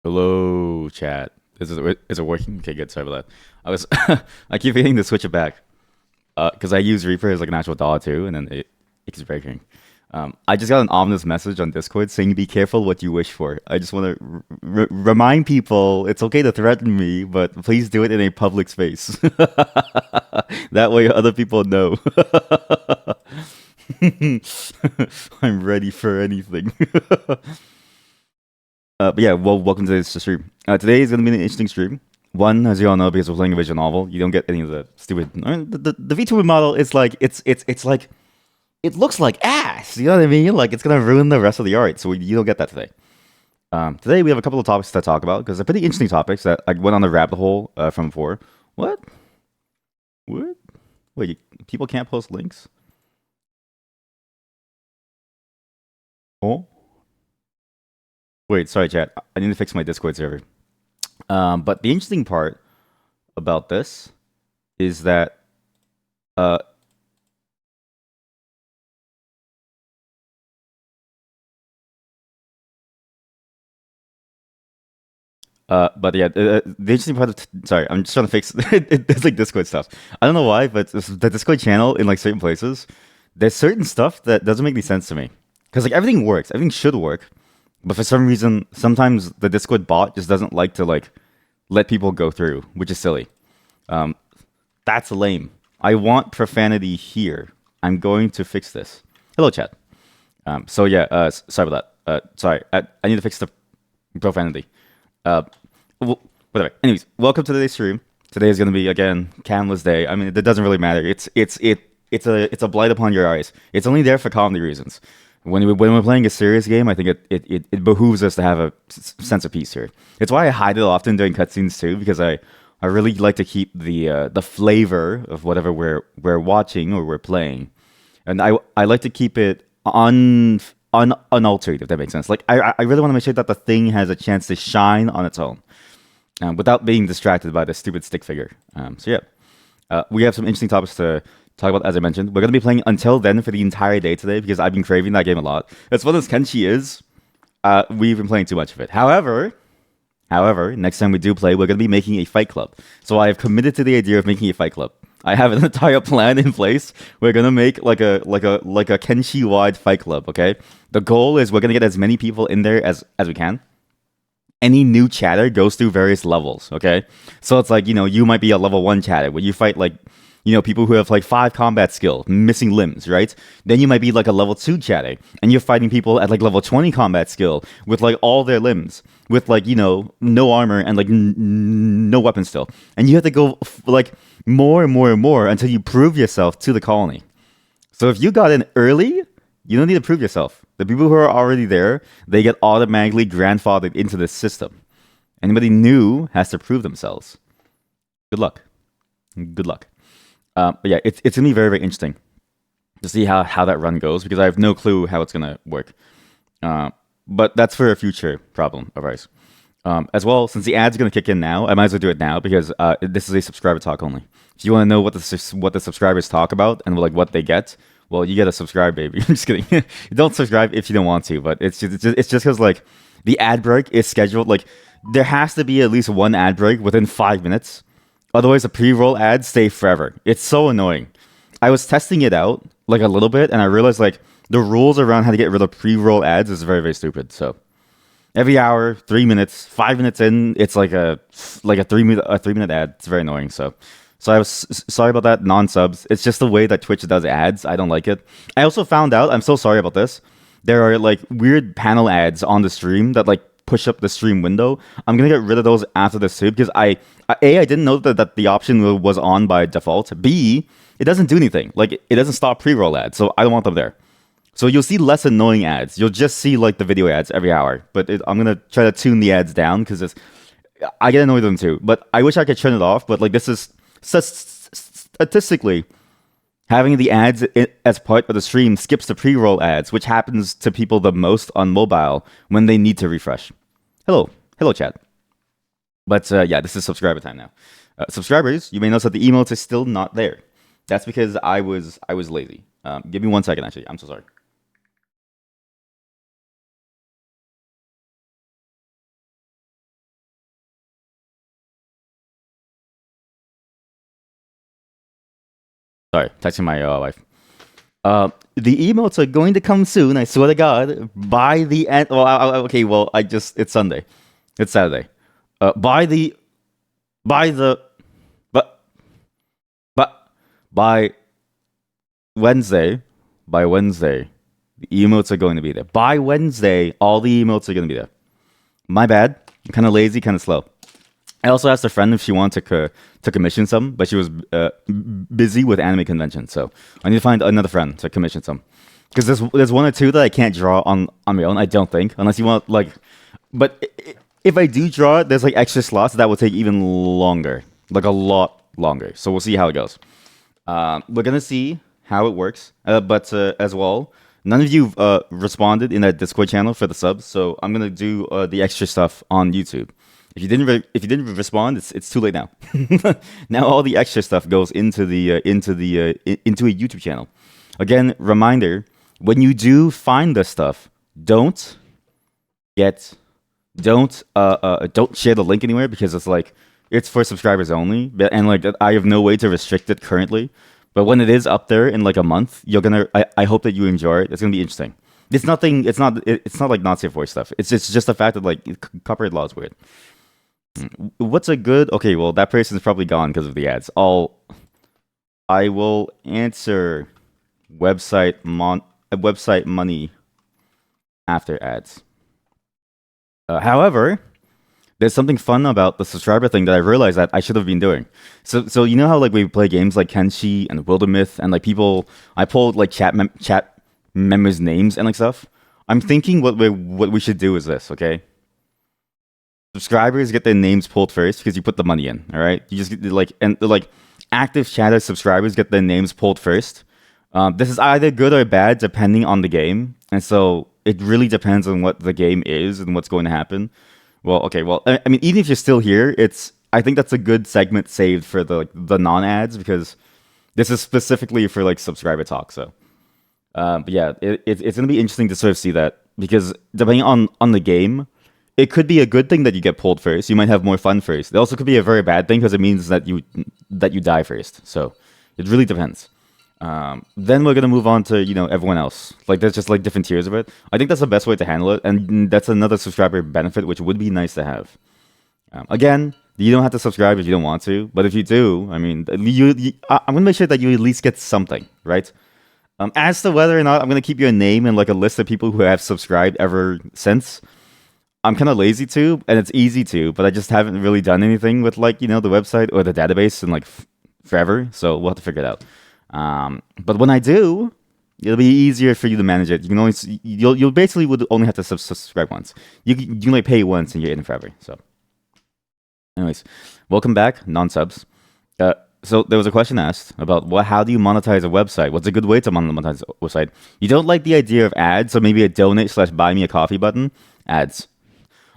Hello, chat. Is it working? Okay, good. Sorry about that. I was I keep hitting to switch it back because I use Reaper as like an actual DAW too, and then it keeps breaking. I just got an ominous message on Discord saying be careful what you wish for. I just want to remind people it's okay to threaten me, but please do it in a public space. That way other people know. I'm ready for anything. But yeah, well, welcome to this stream. Today is going to be an interesting stream. One, as you all know, because we're playing a visual novel, you don't get any of the stupid. The VTuber model is like it's like it looks like ass. You know what I mean? Like it's gonna ruin the rest of the art. So you don't get that today. Today we have a couple of topics to talk about because they're pretty interesting topics that I went on the rabbit hole from before. What? What? Wait, people can't post links? Oh, wait, sorry, chat. I need to fix my Discord server. But the interesting part about this is that uh, but yeah, the interesting part of sorry, I'm just trying to fix it's like Discord stuff. I don't know why, but the Discord channel in like certain places, there's certain stuff that doesn't make any sense to me. Because like everything works, everything should work, but for some reason, sometimes the Discord bot just doesn't like to like let people go through, which is silly. Um, that's lame. I want profanity here. I'm going to fix this. Hello, chat. So yeah, sorry about that. Sorry, I need to fix the profanity. Uh, whatever. Anyways, welcome to today's stream. Today is going to be again Camless Day. I mean, it doesn't really matter. It's a blight upon your eyes. It's only there for comedy reasons. When we're playing a serious game, I think it behooves us to have a sense of peace here. It's why I hide it often during cutscenes too, because I really like to keep the flavor of whatever we're watching or we're playing, and I like to keep it unaltered, if that makes sense. Like I really want to make sure that the thing has a chance to shine on its own, without being distracted by the stupid stick figure. So yeah, we have some interesting topics to talk about. As I mentioned, we're gonna be playing Until Then for the entire day today because I've been craving that game a lot. As fun as Kenshi is, we've been playing too much of it. However, next time we do play, we're gonna be making a fight club. So I have committed to the idea of making a fight club. I have an entire plan in place. We're gonna make like a Kenshi wide fight club. Okay. The goal is we're gonna get as many people in there as we can. Any new chatter goes through various levels. Okay. So it's like you might be a level 1 chatter where you fight like people who have like 5 combat skill, missing limbs, right? Then you might be like a level 2 chatter, and you're fighting people at like level 20 combat skill with like all their limbs, with like, no armor and like no weapon still. And you have to go like more and more and more until you prove yourself to the colony. So if you got in early, you don't need to prove yourself. The people who are already there, they get automatically grandfathered into the system. Anybody new has to prove themselves. Good luck. Good luck. But yeah, it's gonna be very, very interesting to see how that run goes because I have no clue how it's gonna work. But that's for a future problem of ours. As well, since the ad's gonna kick in now, I might as well do it now because this is a subscriber talk only. If you want to know what the subscribers talk about and like what they get, well, you gotta subscribe, baby. I'm just kidding. Don't subscribe if you don't want to, but it's just because like the ad break is scheduled. Like there has to be at least one ad break within 5 minutes. Otherwise, the pre-roll ads stay forever. It's so annoying. I was testing it out like a little bit, and I realized like the rules around how to get rid of pre-roll ads is very, very stupid. So every hour, 3 minutes, 5 minutes in, it's like a 3 minute ad. It's very annoying. So I was sorry about that. Non-subs. It's just the way that Twitch does ads. I don't like it. I also found out. I'm so sorry about this. There are like weird panel ads on the stream that like push up the stream window. I'm gonna get rid of those after this too because I didn't know that the option was on by default. B, it doesn't do anything. Like it doesn't stop pre-roll ads, so I don't want them there. So you'll see less annoying ads. You'll just see like the video ads every hour. But I'm gonna try to tune the ads down because I get annoyed with them too. But I wish I could turn it off. But like this is statistically having the ads as part of the stream skips the pre-roll ads, which happens to people the most on mobile when they need to refresh. Hello, chat. But yeah, this is subscriber time now. Subscribers, you may notice that the emotes is still not there. That's because I was lazy. Give me 1 second, actually. I'm so sorry. Sorry, texting my wife. The emotes are going to come soon. I swear to God. By the end. Well, okay. Well, it's Sunday. It's Saturday. By the, but, by Wednesday, the emotes are going to be there. By Wednesday, all the emotes are going to be there. My bad. I'm kind of lazy, kind of slow. I also asked a friend if she wanted to commission some, but she was busy with anime convention. So I need to find another friend to commission some. Because there's one or two that I can't draw on my own, I don't think. Unless you want, like... But if I do draw it, there's, like, extra slots that will take even longer. Like, a lot longer. So we'll see how it goes. We're going to see how it works. But as well, none of you responded in that Discord channel for the subs. So I'm going to do the extra stuff on YouTube. If you didn't respond, it's too late now. Now all the extra stuff goes into a YouTube channel. Again, reminder: when you do find this stuff, don't share the link anywhere, because it's for subscribers only. And like I have no way to restrict it currently. But when it is up there in like a month, I hope that you enjoy it. It's gonna be interesting. It's not like not safe voice stuff. It's just the fact that like copyright law is weird. What's a good... Okay, well, that person's probably gone because of the ads. I will answer website money after ads. However, there's something fun about the subscriber thing that I realized that I should have been doing. So you know how like we play games like Kenshi and Wildermyth, and like I pulled like chat members' names and like stuff. I'm thinking what we should do is this, okay? Subscribers get their names pulled first because you put the money in. All right, you just get active chatter subscribers get their names pulled first. This is either good or bad depending on the game, and so it really depends on what the game is and what's going to happen. Well, okay, well, I mean, even if you're still here, I think that's a good segment saved for the non-ads, because this is specifically for like subscriber talk. So, but yeah, it's gonna be interesting to sort of see that, because depending on the game, it could be a good thing that you get pulled first. You might have more fun first. It also could be a very bad thing because it means that you die first. So it really depends. Then we're gonna move on to everyone else. Like there's just like different tiers of it. I think that's the best way to handle it, and that's another subscriber benefit, which would be nice to have. Again, you don't have to subscribe if you don't want to, but if you do, I mean, I'm gonna make sure that you at least get something, right? As to whether or not I'm gonna keep your name in like a list of people who have subscribed ever since, I'm kind of lazy to, and it's easy to, but I just haven't really done anything with the website or the database in like forever. So we'll have to figure it out. But when I do, it'll be easier for you to manage it. You can you'll basically would only have to subscribe once. You like pay once and you're in forever. So, anyways, welcome back, non-subs. So there was a question asked about how do you monetize a website? What's a good way to monetize a website? You don't like the idea of ads, so maybe a donate/buy me a coffee button. Ads.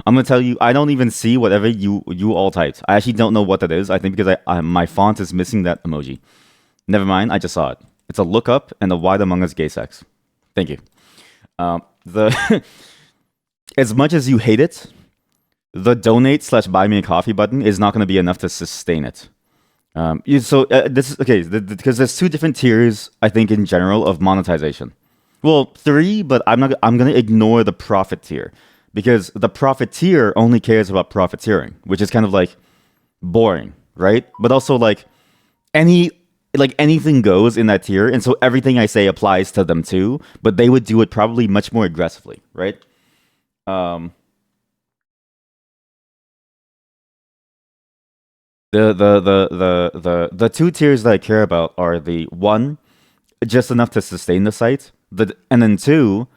I'm gonna tell you, I don't even see whatever you all typed. I actually don't know what that is. I think because my font is missing that emoji. Never mind, I just saw it. It's a look up and a wide among us gay sex. Thank you. As much as you hate it, the donate/buy me a coffee button is not gonna be enough to sustain it. This is okay because there's two different tiers, I think, in general of monetization. Well, three, but I'm gonna ignore the profit tier. Because the profiteer only cares about profiteering, which is kind of like boring, right? But also like anything goes in that tier, and so everything I say applies to them too. But they would do it probably much more aggressively, right? The two tiers that I care about are the one, just enough to sustain the site, and then two,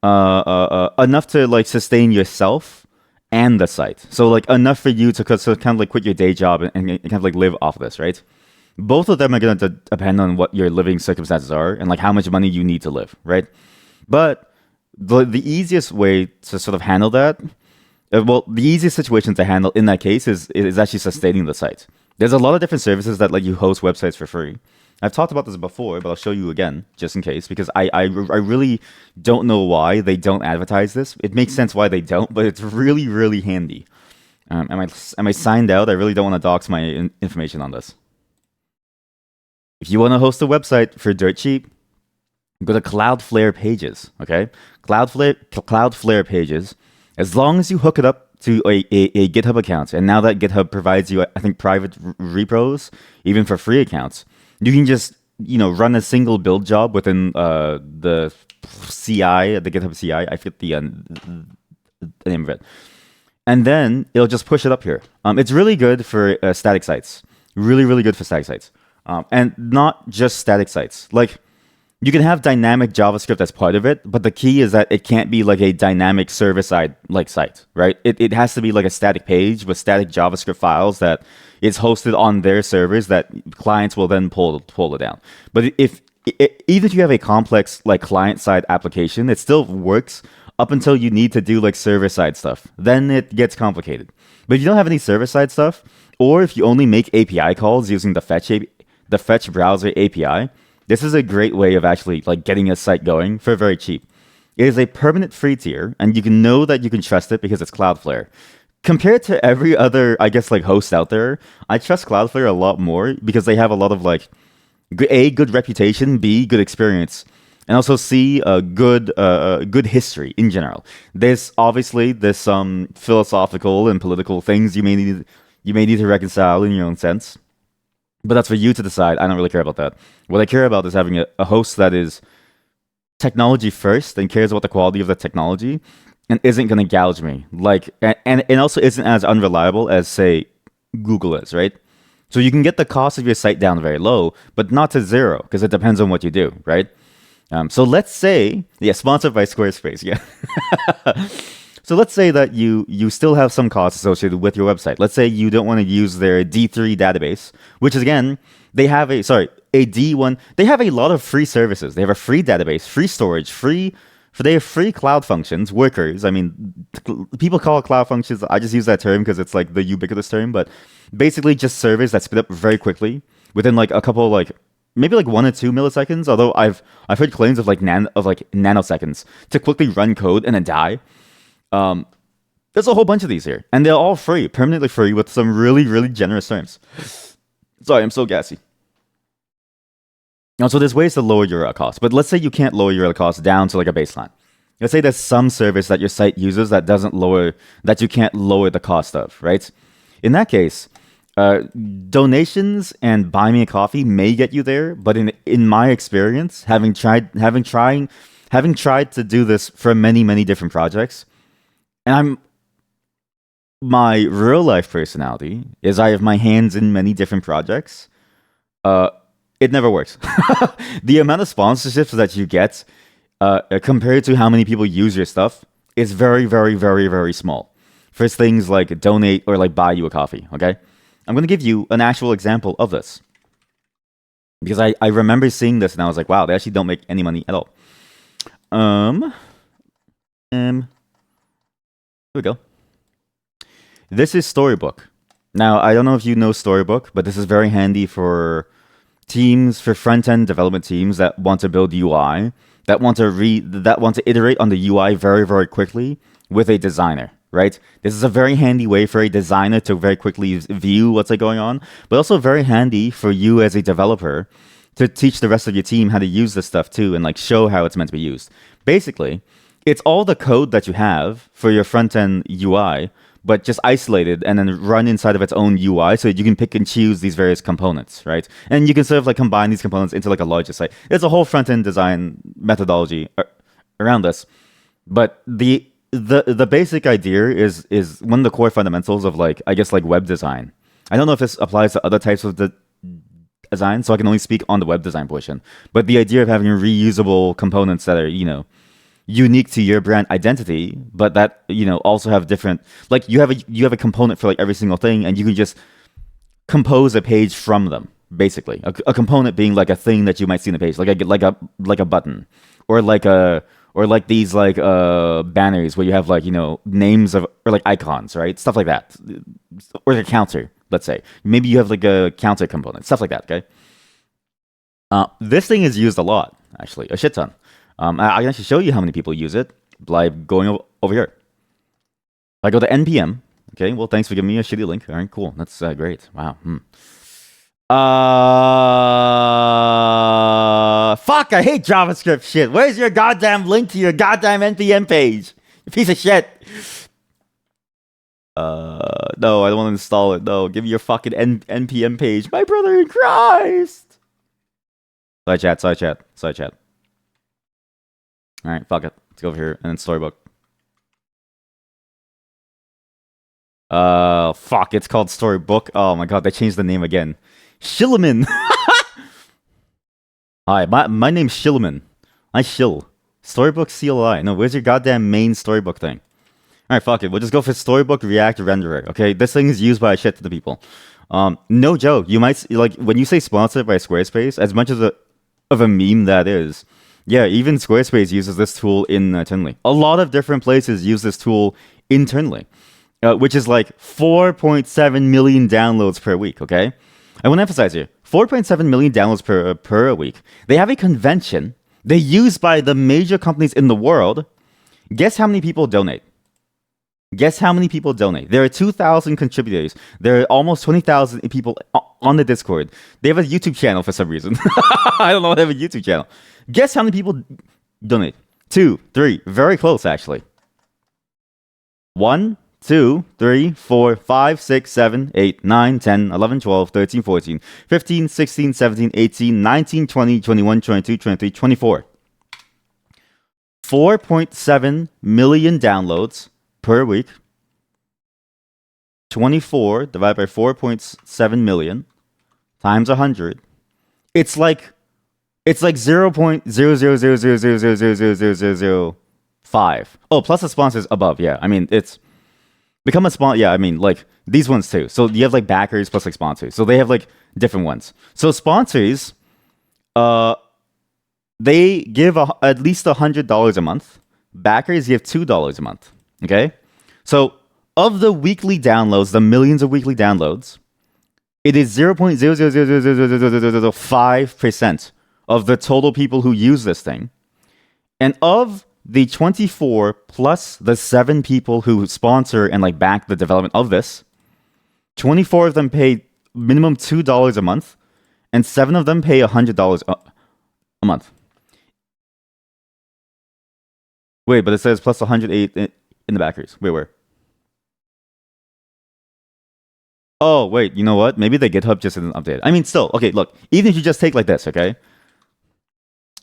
enough to like sustain yourself and the site. So like enough for you to kind of like quit your day job and kind of like live off this, right? Both of them are going to depend on what your living circumstances are and like how much money you need to live, right? But the easiest way to sort of handle that, the easiest situation to handle in that case is actually sustaining the site. There's a lot of different services that let you host websites for free. I've talked about this before, but I'll show you again, just in case, because I really don't know why they don't advertise this. It makes sense why they don't, but it's really, really handy. Am I signed out? I really don't want to dox my information on this. If you want to host a website for dirt cheap, go to Cloudflare pages. Okay, Cloudflare pages. As long as you hook it up to a GitHub account, and now that GitHub provides you, I think, private repos, even for free accounts, you can just run a single build job within the CI, the GitHub CI. I forget the name of it, and then it'll just push it up here. It's really good for static sites. Really, really good for static sites, and not just static sites. Like, you can have dynamic JavaScript as part of it, but the key is that it can't be like a dynamic server-side like site, right? It has to be like a static page with static JavaScript files that is hosted on their servers that clients will then pull it down. But even if you have a complex like client-side application, it still works up until you need to do like server-side stuff. Then it gets complicated. But if you don't have any server-side stuff, or if you only make API calls using the fetch browser API, this is a great way of actually like getting a site going for very cheap. It is a permanent free tier, and you can know that you can trust it because it's Cloudflare. Compared to every other, I guess, like host out there, I trust Cloudflare a lot more because they have a lot of like A, good reputation, B, good experience, and also C, good history in general. There's some philosophical and political things you may need to reconcile in your own sense. But that's for you to decide. I don't really care about that. What I care about is having a host that is technology first and cares about the quality of the technology and isn't going to gouge me. Like, and also isn't as unreliable as, say, Google is, right? So you can get the cost of your site down very low, but not to zero, because it depends on what you do, right? So let's say, sponsored by Squarespace, yeah. So let's say that you still have some costs associated with your website. Let's say you don't want to use their D3 database, which is, again, they have a D1. They have a lot of free services. They have a free database, free storage, they have free cloud functions, workers. I mean, people call it cloud functions. I just use that term because it's like the ubiquitous term, but basically just servers that spit up very quickly within like a couple, like maybe like 1 or 2 milliseconds. Although I've heard claims of like nanoseconds to quickly run code and then die. There's a whole bunch of these here, and they're all free, permanently free, with some really, really generous terms. Sorry, I'm so gassy. Now, so there's ways to lower your cost, but let's say you can't lower your cost down to like a baseline. Let's say there's some service that your site uses that you can't lower the cost of, right? In that case, donations and buy me a coffee may get you there, but in my experience, having tried to do this for many, many different projects. And my real life personality is I have my hands in many different projects. It never works. The amount of sponsorships that you get compared to how many people use your stuff is very, very, very, very small. For things like donate or like buy you a coffee, okay? I'm going to give you an actual example of this. Because I remember seeing this and I was like, wow, they actually don't make any money at all. Here we go. This is Storybook. Now, I don't know if you know Storybook, but this is very handy for front-end development teams that want to build UI, that want to iterate on the UI very, very quickly with a designer, right? This is a very handy way for a designer to very quickly view what's going on, but also very handy for you as a developer to teach the rest of your team how to use this stuff too and like show how it's meant to be used. Basically, it's all the code that you have for your front-end UI, but just isolated and then run inside of its own UI so that you can pick and choose these various components, right? And you can sort of like combine these components into like a larger site. There's a whole front-end design methodology around this. But the basic idea is one of the core fundamentals of like, I guess, like web design. I don't know if this applies to other types of design, so I can only speak on the web design portion. But the idea of having reusable components that are, unique to your brand identity, but that also have different, like you have a component for like every single thing, and you can just compose a page from them. Basically, a component being like a thing that you might see in the page, like a button, or like these like banners where you have like names of or like icons, right? Stuff like that, or like a counter. Let's say maybe you have like a counter component, stuff like that. Okay, this thing is used a lot, actually, a shit ton. I can actually show you how many people use it by going over here. I go to NPM. Okay, well, thanks for giving me a shitty link. All right, cool. That's great. Wow. Fuck, I hate JavaScript shit. Where's your goddamn link to your goddamn NPM page? You piece of shit. No, I don't want to install it. No, give me your fucking NPM page. My brother in Christ. Side chat. Alright, fuck it. Let's go over here and then storybook. Fuck, it's called Storybook. Oh my god, they changed the name again. Shilliman. Hi, my name's Shilliman. I shill. Storybook CLI. No, where's your goddamn main storybook thing? Alright, fuck it. We'll just go for Storybook React Renderer. Okay, this thing is used by a shit ton of people. No joke. You might like when you say sponsored by Squarespace, as much as of a meme that is. Yeah, even Squarespace uses this tool internally. A lot of different places use this tool internally. Which is like 4.7 million downloads per week, okay? I want to emphasize here, 4.7 million downloads per week. They have a convention. They're used by the major companies in the world. Guess how many people donate? Guess how many people donate? There are 2,000 contributors. There are almost 20,000 people on the Discord. They have a YouTube channel for some reason. I don't know why they have a YouTube channel. Guess how many people donate? 2, 3. Very close, actually. 1, 2, 3, 4, 5, 6, 7, 8, 9, 10, 11, 12, 13, 14, 15, 16, 17, 18, 19, 20, 21, 22, 23, 24. 4.7 million downloads per week. 24 divided by 4.7 million times 100. It's like 0.00000000005. Oh, plus the sponsors above. Yeah, I mean it's become a sponsor. Yeah, I mean like these ones too. So you have like backers plus like sponsors. So they have like different ones. So sponsors, they give at least $100 a month. Backers give $2 a month. Okay, so of the weekly downloads, the millions of weekly downloads, it is 0.0000005% of the total people who use this thing. And of the 24 plus the 7 people who sponsor and like back the development of this, 24 of them pay minimum $2 a month, and 7 of them pay $100 a month. Wait, but it says plus 108 in the backers. Wait, where? Oh, wait, you know what? Maybe the GitHub just didn't update it. I mean, still, okay, look, even if you just take like this, okay?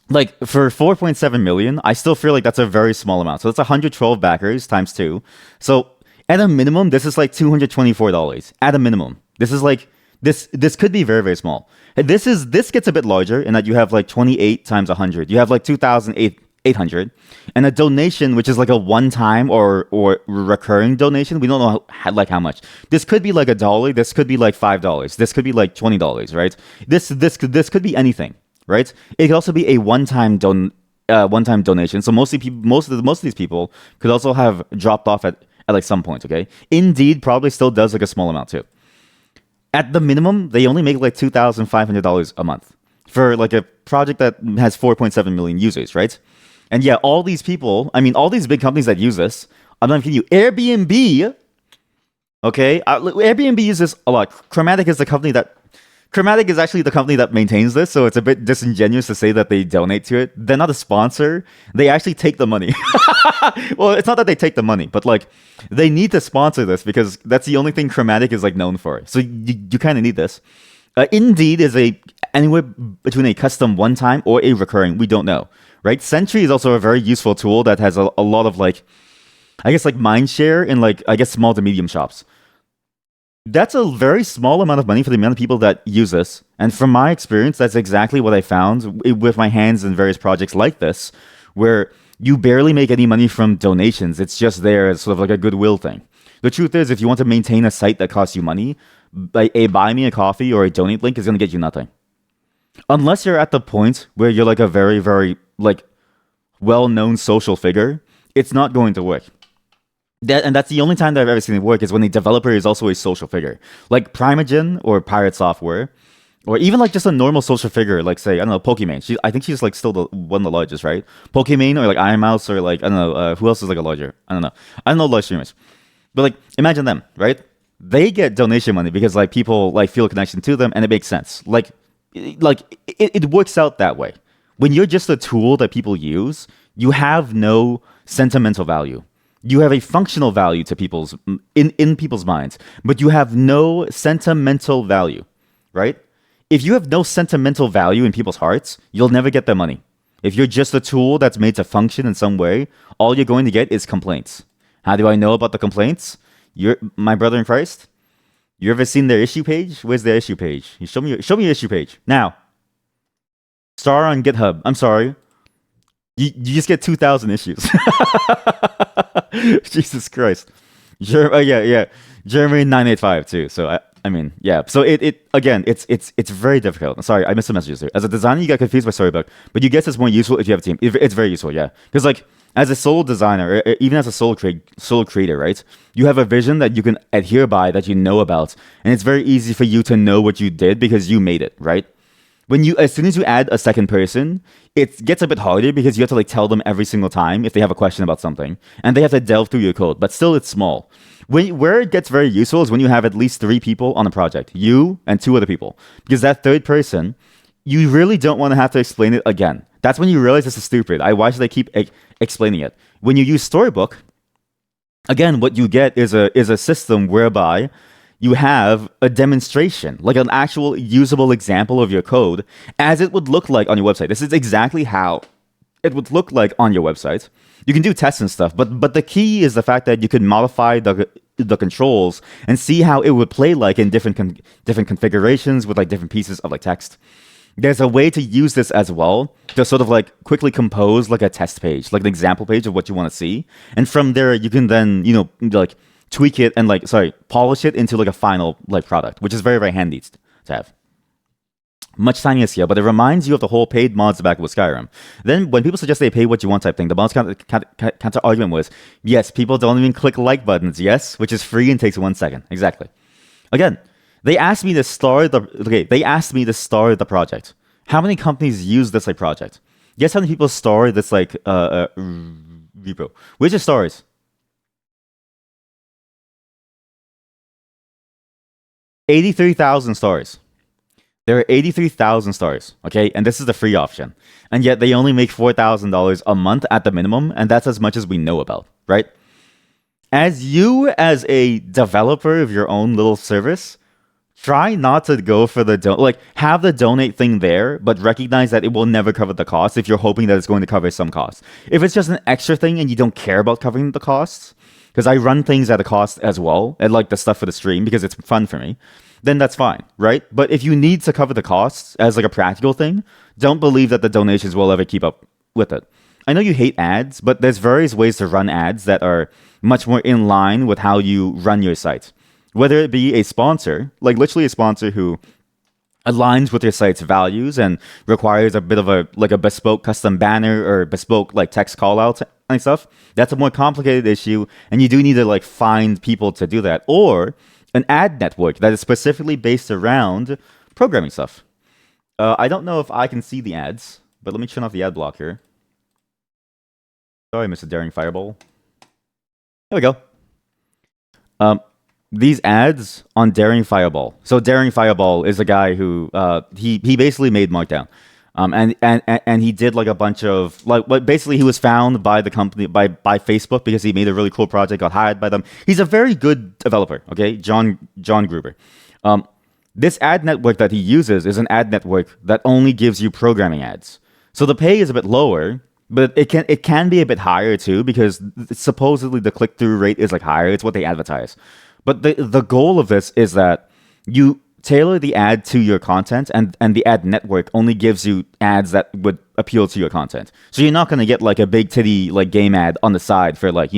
Like, for 4.7 million, I still feel like that's a very small amount. So that's 112 backers times 2. So, at a minimum, this is like $224. At a minimum. This is like, this could be very, very small. This gets a bit larger in that you have like 28 times 100. You have like 2,800. And a donation, which is like a one-time or recurring donation, we don't know how much. This could be like $1. This could be like $5. This could be like $20, right? This could be anything, right? It could also be a one-time donation. So most of these people could also have dropped off at like some point. Okay, Indeed probably still does like a small amount too. At the minimum, they only make like $2,500 a month for like a project that has 4.7 million users, right? And yeah, all these people, I mean, all these big companies that use this, I'm not kidding you. Airbnb, okay? Airbnb uses this a lot. Chromatic is actually the company that maintains this, so it's a bit disingenuous to say that they donate to it. They're not a sponsor. They actually take the money. Well, it's not that they take the money, but like they need to sponsor this because that's the only thing Chromatic is like known for. So you kind of need this. Indeed is anywhere between a custom one-time or a recurring. We don't know, right? Sentry is also a very useful tool that has a lot of like, I guess like mind share in like, I guess small to medium shops. That's a very small amount of money for the amount of people that use this. And from my experience, that's exactly what I found with my hands in various projects like this, where you barely make any money from donations. It's just there as sort of like a goodwill thing. The truth is, if you want to maintain a site that costs you money, a buy me a coffee or a donate link is going to get you nothing. Unless you're at the point where you're like a very, very like well-known social figure, it's not going to work. And that's the only time that I've ever seen it work is when a developer is also a social figure. Like Primogen or Pirate Software, or even like just a normal social figure, like say, I don't know, Pokimane. I think she's like still one of the largest, right? Pokimane or like iMouse or like, I don't know, who else is like a larger? I don't know large streamers. But like, imagine them, right? they get donation money because like people like feel a connection to them and it makes sense. It works out that way. When you're just a tool that people use, you have no sentimental value. You have a functional value to people's in people's minds, but you have no sentimental value, right? If you have no sentimental value in people's hearts, you'll never get their money. If you're just a tool that's made to function in some way, all you're going to get is complaints. How do I know about the complaints? You're my brother in Christ. You ever seen their issue page? Where's their issue page? You show me your issue page now. Star on GitHub. I'm sorry. You just get 2,000 issues. Jesus Christ. Yeah. Jeremy 985 too. So I mean, yeah. So it again, it's very difficult. I'm sorry, I missed some messages there. As a designer, you got confused by Storybook, but you guess it's more useful if you have a team. It's very useful, yeah. Because like as a solo designer, or even as a solo creator, right? You have a vision that you can adhere by, that you know about, and it's very easy for you to know what you did because you made it, right? As soon as you add a second person, it gets a bit harder because you have to like tell them every single time if they have a question about something, and they have to delve through your code. But still, it's small. Where it gets very useful is when you have at least 3 people on a project, you and 2 other people, because that third person, you really don't want to have to explain it again. That's when you realize this is stupid. Why should I keep explaining it? When you use Storybook, again, what you get is a system whereby you have a demonstration, like an actual usable example of your code as it would look like on your website. This is exactly how it would look like on your website. You can do tests and stuff, but the key is the fact that you can modify the controls and see how it would play like in different configurations with like different pieces of like text. There's a way to use this as well to sort of like quickly compose like a test page, like an example page of what you want to see. And from there, you can then, like tweak it and polish it into like a final like product, which is very, very handy to have. Much tinier scale, but it reminds you of the whole paid mods back with Skyrim. Then when people suggest they pay what you want type thing, the mods counter argument was, yes, people don't even click like buttons, yes, which is free and takes 1 second. Exactly. Again, they asked me to start the project. How many companies use this like project? Guess how many people start this like repo? Which is stars? 83,000 stars. There are 83,000 stars, okay? And this is the free option. And yet they only make $4,000 a month at the minimum, and that's as much as we know about, right? As a developer of your own little service, try not to go for have the donate thing there, but recognize that it will never cover the cost if you're hoping that it's going to cover some costs. If it's just an extra thing and you don't care about covering the costs, because I run things at a cost as well, and like the stuff for the stream because it's fun for me, then that's fine, right? But if you need to cover the costs as like a practical thing, don't believe that the donations will ever keep up with it. I know you hate ads, but there's various ways to run ads that are much more in line with how you run your site. Whether it be a sponsor, like literally a sponsor who aligns with your site's values and requires a bit of a bespoke custom banner or bespoke like text call out and stuff, that's a more complicated issue, and you do need to like find people to do that. Or an ad network that is specifically based around programming stuff. I don't know if I can see the ads, but let me turn off the ad blocker. Sorry, Mr. Daring Fireball. There we go. These ads on Daring Fireball. So Daring Fireball is a guy who he basically made Markdown. And he did like a bunch of basically he was found by the company by Facebook because he made a really cool project, got hired by them. He's a very good developer, okay? John Gruber. This ad network that he uses is an ad network that only gives you programming ads. So the pay is a bit lower, but it can be a bit higher too because supposedly the click-through rate is like higher. It's what they advertise. But the goal of this is that you tailor the ad to your content, and the ad network only gives you ads that would appeal to your content. So you're not going to get like a big titty like game ad on the side for like,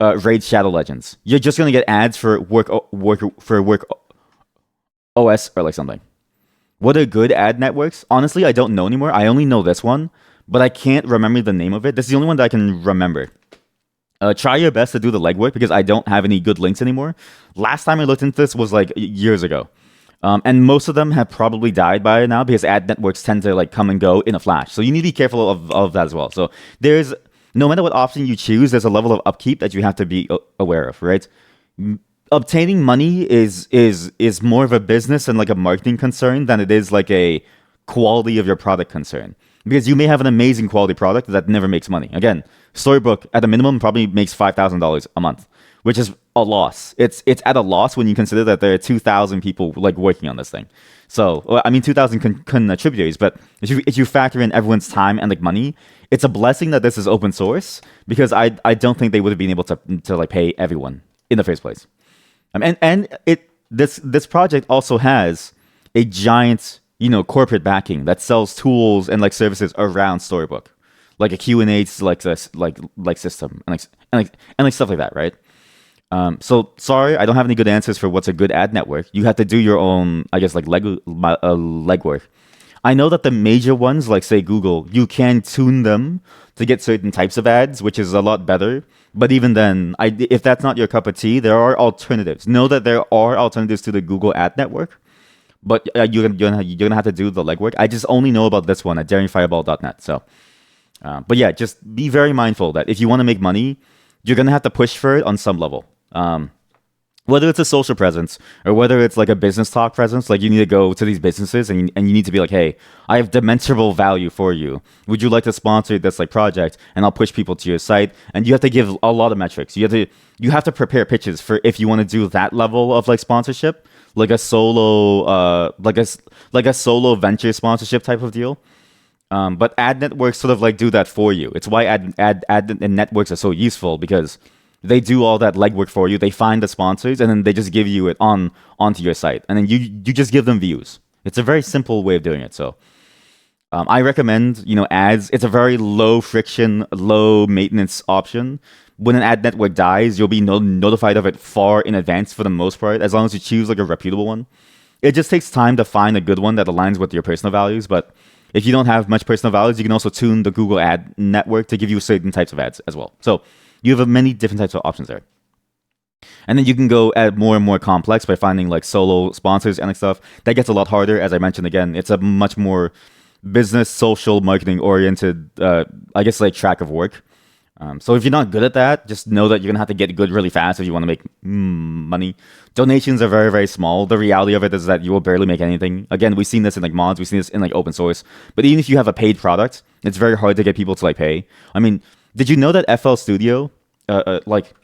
Raid Shadow Legends. You're just going to get ads for work OS or like something. What are good ad networks? Honestly, I don't know anymore. I only know this one, but I can't remember the name of it. This is the only one that I can remember. Try your best to do the legwork because I don't have any good links anymore. Last time I looked into this was like years ago. And most of them have probably died by now because ad networks tend to like come and go in a flash. So you need to be careful of that as well. So no matter what option you choose, there's a level of upkeep that you have to be aware of, right? obtaining money is more of a business and like a marketing concern than it is like a quality of your product concern. Because you may have an amazing quality product that never makes money. Again, Storybook at a minimum probably makes $5,000 a month, which is a loss. It's at a loss when you consider that there are 2,000 people like working on this thing. So well, I mean 2,000 contributors, but if you factor in everyone's time and like money, it's a blessing that this is open source because I don't think they would have been able to like pay everyone in the first place. And this project also has a giant corporate backing that sells tools and like services around Storybook, like a Q&A like this like system and like stuff like that, right? So sorry, I don't have any good answers for what's a good ad network. You have to do your own, I guess, like legwork. I know that the major ones, like say Google, you can tune them to get certain types of ads, which is a lot better. But even then, if that's not your cup of tea, there are alternatives. Know that there are alternatives to the Google ad network, but you're gonna have to do the legwork. I just only know about this one at daringfireball.net. So, but yeah, just be very mindful that if you want to make money, you're gonna have to push for it on some level. Whether it's a social presence or whether it's like a business talk presence, like you need to go to these businesses and you need to be like, hey, I have demonstrable value for you. Would you like to sponsor this like project? And I'll push people to your site. And you have to give a lot of metrics. You have to prepare pitches for if you want to do that level of like sponsorship, like a solo like a solo venture sponsorship type of deal. But ad networks sort of like do that for you. It's why ad networks are so useful because they do all that legwork for you. They find the sponsors and then they just give you it onto your site, and then you just give them views. It's a very simple way of doing it. So I recommend ads. It's a very low friction, low maintenance option. When an ad network dies, you'll be notified of it far in advance for the most part, as long as you choose like a reputable one. It just takes time to find a good one that aligns with your personal values, but if you don't have much personal values, you can also tune the Google ad network to give you certain types of ads as well. So you have many different types of options there. And then you can go at more and more complex by finding like solo sponsors and like stuff. That gets a lot harder. As I mentioned again, it's a much more business, social, marketing oriented, I guess, like track of work. So if you're not good at that, just know that you're gonna have to get good really fast if you want to make money. Donations are very, very small. The reality of it is that you will barely make anything. Again, we've seen this in like mods, we've seen this in like open source. But even if you have a paid product, it's very hard to get people to like pay. I mean, did you know that FL Studio, like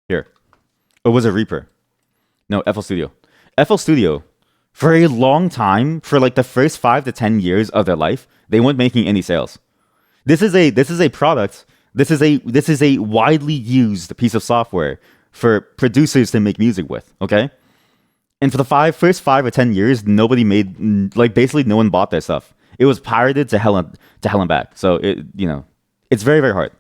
here, or was it Reaper? No, FL Studio. FL Studio, for a long time, for like the first 5 to 10 years of their life, they weren't making any sales. This is a product. This is a widely used piece of software for producers to make music with. Okay, and for the first 5 or 10 years, nobody made basically no one bought their stuff. It was pirated to hell and back. So it's very, very hard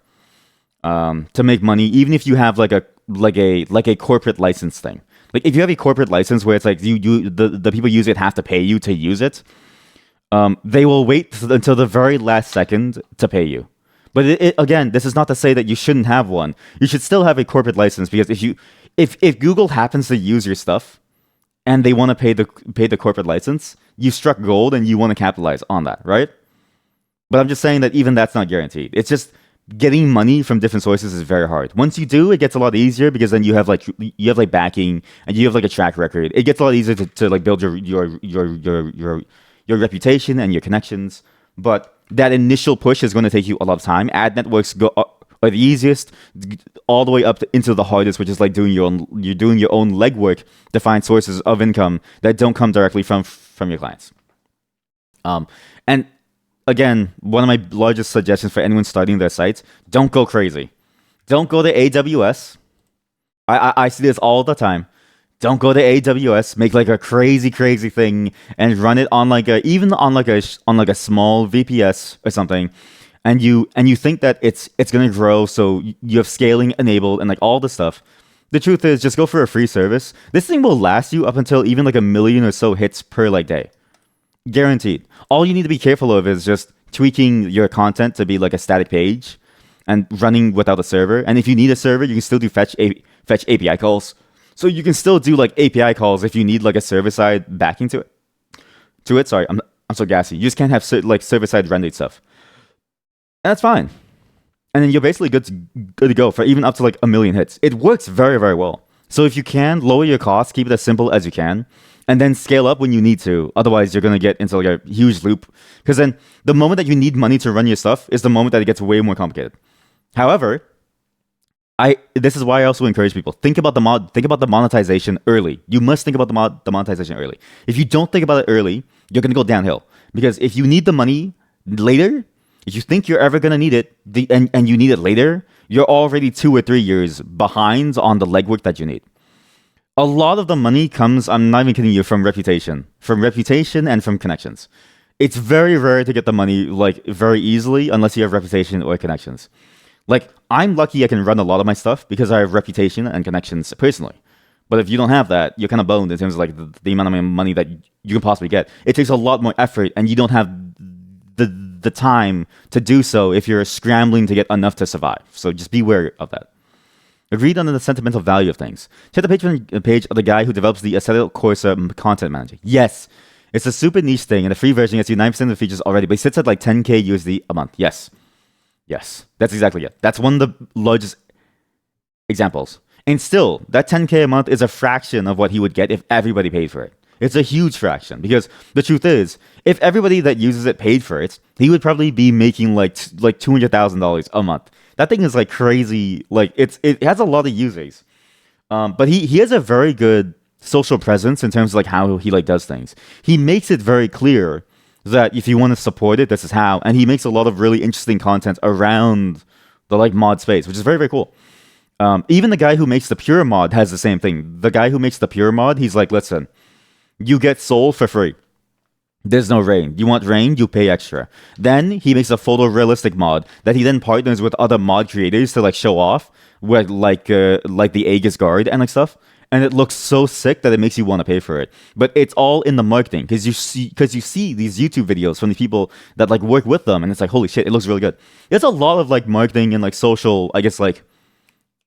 to make money, even if you have like a corporate license thing. Like if you have a corporate license where it's like the people use it have to pay you to use it, they will wait until the very last second to pay you. But again, this is not to say that you shouldn't have one. You should still have a corporate license because if Google happens to use your stuff and they want to pay the corporate license, you struck gold and you want to capitalize on that, right? But I'm just saying that even that's not guaranteed. It's just getting money from different sources is very hard. Once you do, it gets a lot easier because then you have like backing and you have like a track record. It gets a lot easier to like build your reputation and your connections. But that initial push is going to take you a lot of time. Ad networks are the easiest, all the way up into the hardest, which is like doing your own legwork to find sources of income that don't come directly from your clients. And again, one of my largest suggestions for anyone starting their sites: don't go crazy. Don't go to AWS. I see this all the time. Don't go to AWS, make like a crazy thing and run it on like a small VPS or something, and you think that it's gonna grow, so you have scaling enabled and like all this stuff. The truth is, just go for a free service. This thing will last you up until even like 1 million or so hits per like day, guaranteed. All you need to be careful of is just tweaking your content to be like a static page and running without a server. And if you need a server, you can still do fetch API calls. So you can still do like API calls if you need like a server-side backing to it. Sorry, I'm so gassy. You just can't have like server-side rendered stuff. And that's fine. And then you're basically good to go for even up to like 1 million hits. It works very, very well. So if you can, lower your costs, keep it as simple as you can, and then scale up when you need to. Otherwise, you're going to get into like a huge loop. Because then the moment that you need money to run your stuff is the moment that it gets way more complicated. However, this is why I also encourage people, think about the monetization early. You must think about the monetization early. If you don't think about it early, you're going to go downhill. Because if you need the money later, if you think you're ever going to need it, and you need it later, you're already 2 or 3 years behind on the legwork that you need. A lot of the money comes, I'm not even kidding you, from reputation and from connections. It's very rare to get the money like very easily unless you have reputation or connections. Like, I'm lucky I can run a lot of my stuff because I have reputation and connections personally. But if you don't have that, you're kind of boned in terms of like the amount of money that you can possibly get. It takes a lot more effort, and you don't have the time to do so if you're scrambling to get enough to survive. So just be wary of that. Agreed on the sentimental value of things. Check the Patreon page of the guy who develops the Assetto Corsa content manager. Yes, it's a super niche thing, and the free version gets you 9% of the features already, but it sits at like 10k USD a month. Yes, that's exactly it. That's one of the largest examples. And still, that 10k a month is a fraction of what he would get if everybody paid for it. It's a huge fraction, because the truth is, if everybody that uses it paid for it, he would probably be making like $200,000 a month. That thing is like crazy. Like it has a lot of users, but he has a very good social presence in terms of like how he like does things. He makes it very clear that if you want to support it, this is how. And he makes a lot of really interesting content around the like mod space, which is very, very cool. Even the guy who makes the pure mod has the same thing. The guy who makes the pure mod, he's like, listen, you get soul for free. There's no rain. You want rain, you pay extra. Then he makes a photorealistic mod that he then partners with other mod creators to like show off with like the Aegis Guard and like stuff. And it looks so sick that it makes you want to pay for it. But it's all in the marketing, because you see these YouTube videos from the people that like work with them, and it's like, holy shit, it looks really good. There's a lot of like marketing and like social, I guess, like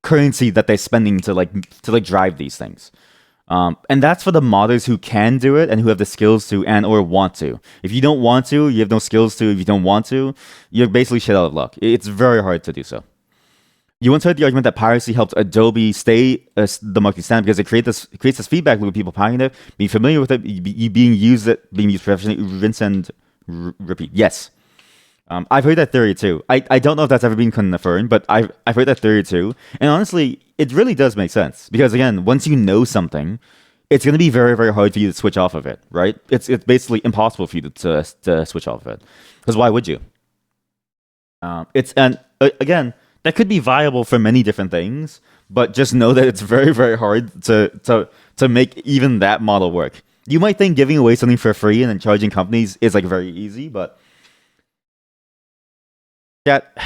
currency that they're spending to drive these things. And that's for the modders who can do it and who have the skills to and or want to. If you don't want to, you have no skills to. If you don't want to, you're basically shit out of luck. It's very hard to do so. You once heard the argument that piracy helped Adobe stay the market standard because it creates this feedback loop with people pirating it, being familiar with it, being used professionally, rinse and repeat. Yes. I've heard that theory too. I don't know if that's ever been confirmed, but I've heard that theory too. And honestly, it really does make sense. Because again, once you know something, it's going to be very, very hard for you to switch off of it, right? It's basically impossible for you to switch off of it. Because why would you? Again, that could be viable for many different things, but just know that it's very, very hard to make even that model work. You might think giving away something for free and then charging companies is like very easy, but that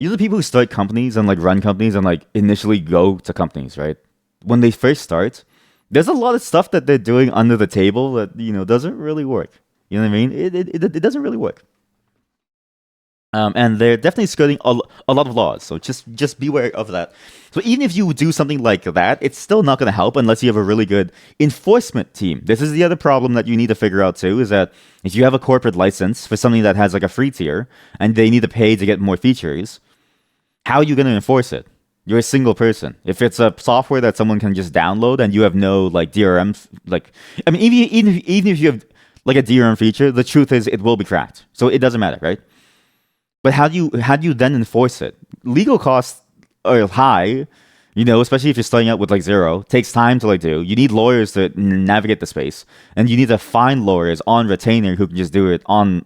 usually people who start companies and like run companies and like initially go to companies, right? When they first start, there's a lot of stuff that they're doing under the table that, you know, doesn't really work. You know what I mean? It doesn't really work. And they're definitely skirting a lot of laws, so just beware of that. So even if you do something like that, it's still not going to help unless you have a really good enforcement team. This is the other problem that you need to figure out too, is that if you have a corporate license for something that has like a free tier, and they need to pay to get more features, how are you going to enforce it? You're a single person. If it's a software that someone can just download and you have no like DRM, like, I mean, even if you have like a DRM feature, the truth is it will be cracked. So it doesn't matter, right? But how do you then enforce it? Legal costs are high, you know, especially if you're starting out with like zero. Takes time to like do. You need lawyers to navigate the space, and you need to find lawyers on retainer who can just do it on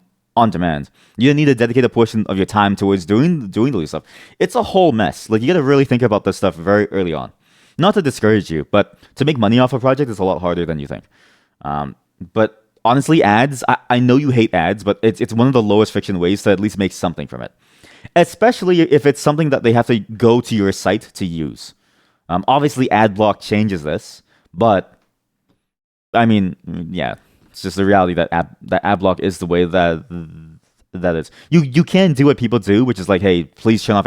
demand. You need to dedicate a portion of your time towards doing the stuff. It's a whole mess. Like, you got to really think about this stuff very early on. Not to discourage you, but to make money off a project is a lot harder than you think. But honestly, ads, I know you hate ads, but it's one of the lowest friction ways to at least make something from it. Especially if it's something that they have to go to your site to use. Obviously, AdBlock changes this, but I mean, yeah, it's just the reality that AdBlock is the way that is. You can do what people do, which is like, hey, please turn off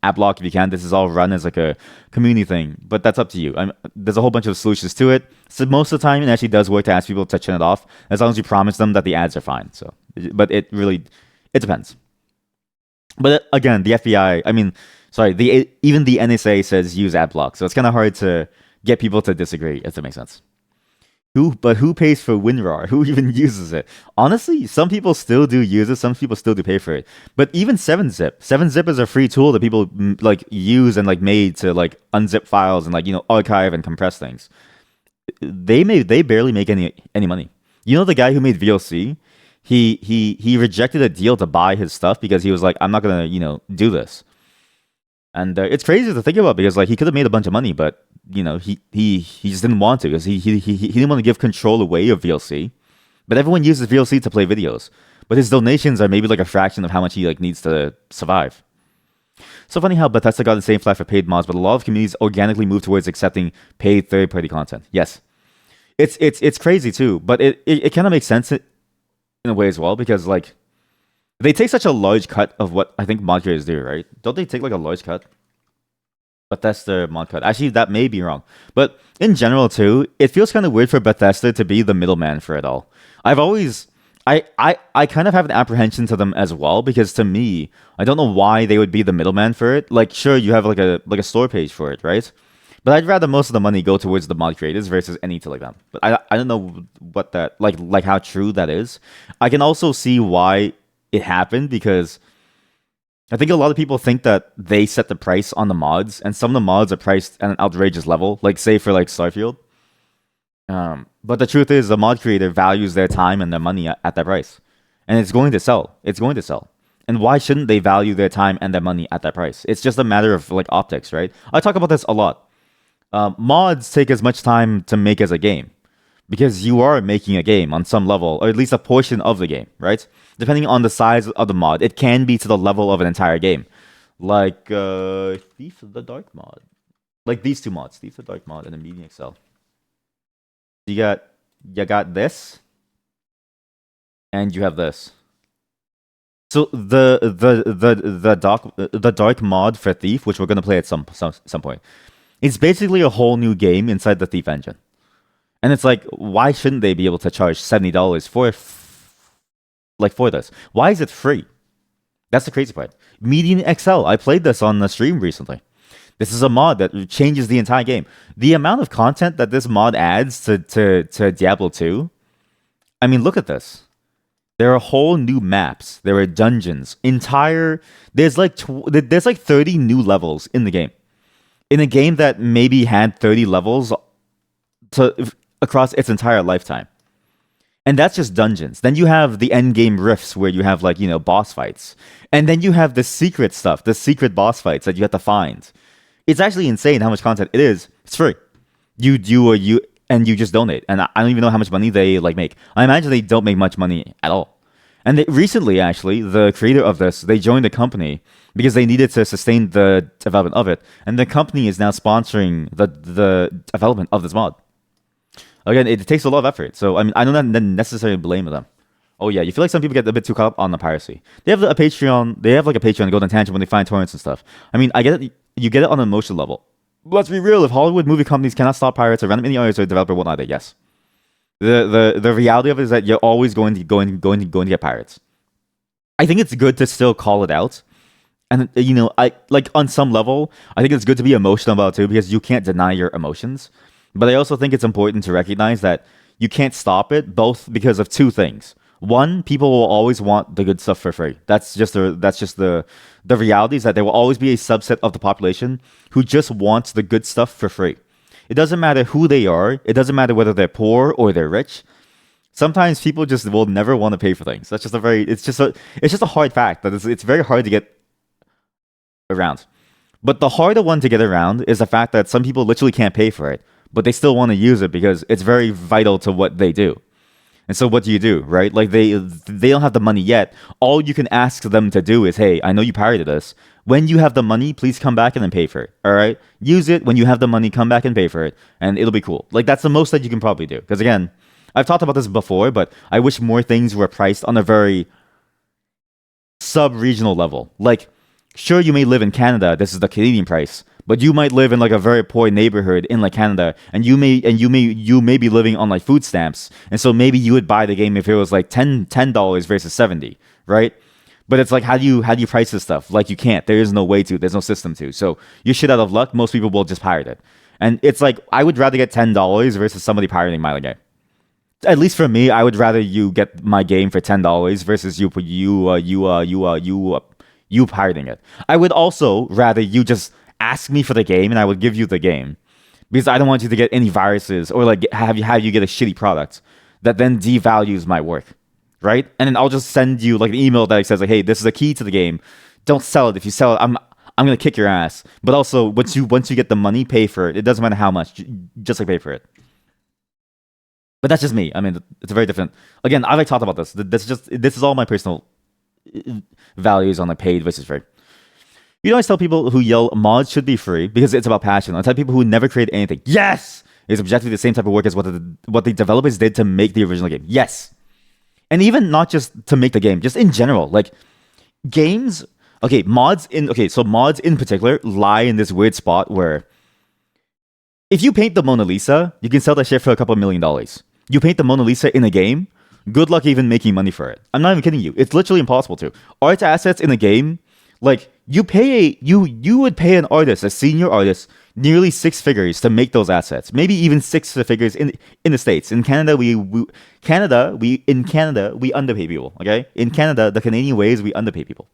AdBlock if you can. This is all run as like a community thing, but that's up to you. There's a whole bunch of solutions to it. So most of the time, it actually does work to ask people to turn it off, as long as you promise them that the ads are fine. So, but it depends. But again, the FBI, I mean, Sorry, even the NSA says use ad block, so it's kind of hard to get people to disagree. If that makes sense. Who pays for WinRAR? Who even uses it? Honestly, some people still do use it. Some people still do pay for it. But even 7-zip, 7-zip is a free tool that people like use and like made to like unzip files and like archive and compress things. They barely make any money. You know the guy who made VLC? He rejected a deal to buy his stuff because he was like, I'm not gonna do this. And it's crazy to think about because like he could have made a bunch of money, but he just didn't want to because he didn't want to give control away of VLC. But everyone uses VLC to play videos. But his donations are maybe like a fraction of how much he like needs to survive. So funny how Bethesda got the same flag for paid mods, but a lot of communities organically move towards accepting paid third-party content. Yes, it's crazy too, but it kind of makes sense in a way as well because like they take such a large cut of what I think mod creators do, right? Don't they take like a large cut? Bethesda mod cut. Actually, that may be wrong. But in general too, it feels kind of weird for Bethesda to be the middleman for it all. I kind of have an apprehension to them as well because to me, I don't know why they would be the middleman for it. Like sure, you have like a store page for it, right? But I'd rather most of the money go towards the mod creators versus anything like that. But I don't know what that like how true that is. I can also see why it happened because I think a lot of people think that they set the price on the mods, and some of the mods are priced at an outrageous level, like say for like Starfield. But the truth is, the mod creator values their time and their money at that price, and it's going to sell. It's going to sell. And why shouldn't they value their time and their money at that price? It's just a matter of like optics, right? I talk about this a lot. Mods take as much time to make as a game because you are making a game on some level, or at least a portion of the game, right? Depending on the size of the mod, it can be to the level of an entire game. Like Thief of the Dark mod. Like these two mods, Thief of the Dark mod and the Medium Excel. You got this, and you have this. So the dark mod for Thief, which we're gonna play at some point, it's basically a whole new game inside the Thief engine. And it's like, why shouldn't they be able to charge $70 for this? Why is it free? That's the crazy part. Median XL. I played this on the stream recently. This is a mod that changes the entire game. The amount of content that this mod adds to Diablo 2. I mean, look at this. There are whole new maps. There are dungeons. There's like 30 new levels in the game. In a game that maybe had 30 levels across its entire lifetime. And that's just dungeons. Then you have the end game rifts where you have like, boss fights. And then you have the secret stuff, the secret boss fights that you have to find. It's actually insane how much content it is. It's free. You just donate. And I don't even know how much money they like make. I imagine they don't make much money at all. And recently, actually, the creator of this, they joined the company because they needed to sustain the development of it. And the company is now sponsoring the development of this mod. Again, it takes a lot of effort. So, I mean, I don't necessarily blame them. Oh, yeah, you feel like some people get a bit too caught up on the piracy. They have a Patreon. They have like a Patreon, Golden Tangent, when they find torrents and stuff. I mean, I get it. You get it on an emotional level. Let's be real. If Hollywood movie companies cannot stop pirates or random indie artists or developer won't either, yes. The reality of it is that you're always going to get pirates. I think it's good to still call it out. And, I like on some level, I think it's good to be emotional about it too because you can't deny your emotions. But I also think it's important to recognize that you can't stop it both because of two things. One, people will always want the good stuff for free. That's just the reality is that there will always be a subset of the population who just wants the good stuff for free. It doesn't matter who they are. It doesn't matter whether they're poor or they're rich. Sometimes people just will never want to pay for things. That's just it's just a hard fact that it's very hard to get around. But the harder one to get around is the fact that some people literally can't pay for it, but they still want to use it because it's very vital to what they do. And so what do you do, right? Like they don't have the money yet. All you can ask them to do is, hey, I know you pirated this. When you have the money, please come back and then pay for it. All right? Use it. When you have the money, come back and pay for it. And it'll be cool. Like that's the most that you can probably do. Because again, I've talked about this before, but I wish more things were priced on a very sub-regional level. Like, sure, you may live in Canada. This is the Canadian price. But you might live in like a very poor neighborhood in like Canada, and you may be living on like food stamps, and so maybe you would buy the game if it was like $10 versus $70, right? But it's like, how do you price this stuff? Like, you can't. There is no way to. There's no system to. So you shit out of luck. Most people will just pirate it. And it's like, I would rather get $10 versus somebody pirating my game. At least for me, I would rather you get my game for $10 versus you pirating it. I would also rather you just ask me for the game and I would give you the game, because I don't want you to get any viruses or like have you get a shitty product that then devalues my work, right? And then I'll just send you like an email that says like, hey, this is a key to the game. Don't sell it. If you sell it, I'm gonna kick your ass. But also, once you get the money, pay for it. It doesn't matter how much, just like pay for it. But that's just me. I mean, it's very different. Again, I've like talked about this. This is all my personal values on like paid versus free. You know, I tell people who yell mods should be free because it's about passion. I tell people who never create anything, yes, it's objectively the same type of work as what the developers did to make the original game. Yes, and even not just to make the game, just in general, like games. Mods in particular lie in this weird spot where if you paint the Mona Lisa, you can sell that shit for a couple $1 million. You paint the Mona Lisa in a game, good luck even making money for it. I'm not even kidding you. It's literally impossible to. Art assets in a game, like you would pay an artist, a senior artist, nearly 6 figures to make those assets. Maybe even 6 figures in the States. In Canada, we underpay people. Okay, in Canada, the Canadian ways we underpay people.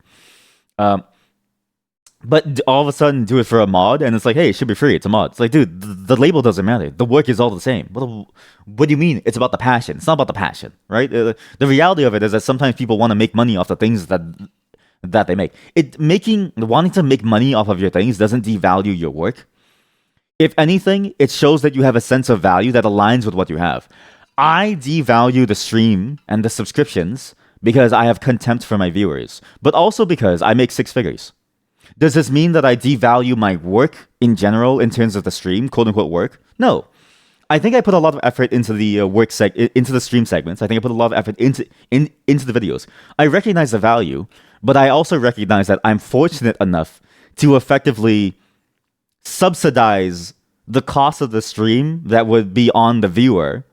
But all of a sudden do it for a mod and it's like, hey, it should be free. It's a mod. It's like, dude, the label doesn't matter. The work is all the same. What do you mean? It's about the passion. It's not about the passion, right? The reality of it is that sometimes people want to make money off the things that they make. Wanting to make money off of your things doesn't devalue your work. If anything, it shows that you have a sense of value that aligns with what you have. I devalue the stream and the subscriptions because I have contempt for my viewers, but also because I make 6 figures. Does this mean that I devalue my work in general in terms of the stream, quote unquote work? No. I think I put a lot of effort into the into the stream segments. I think I put a lot of effort into the videos. I recognize the value, but I also recognize that I'm fortunate enough to effectively subsidize the cost of the stream that would be on the viewer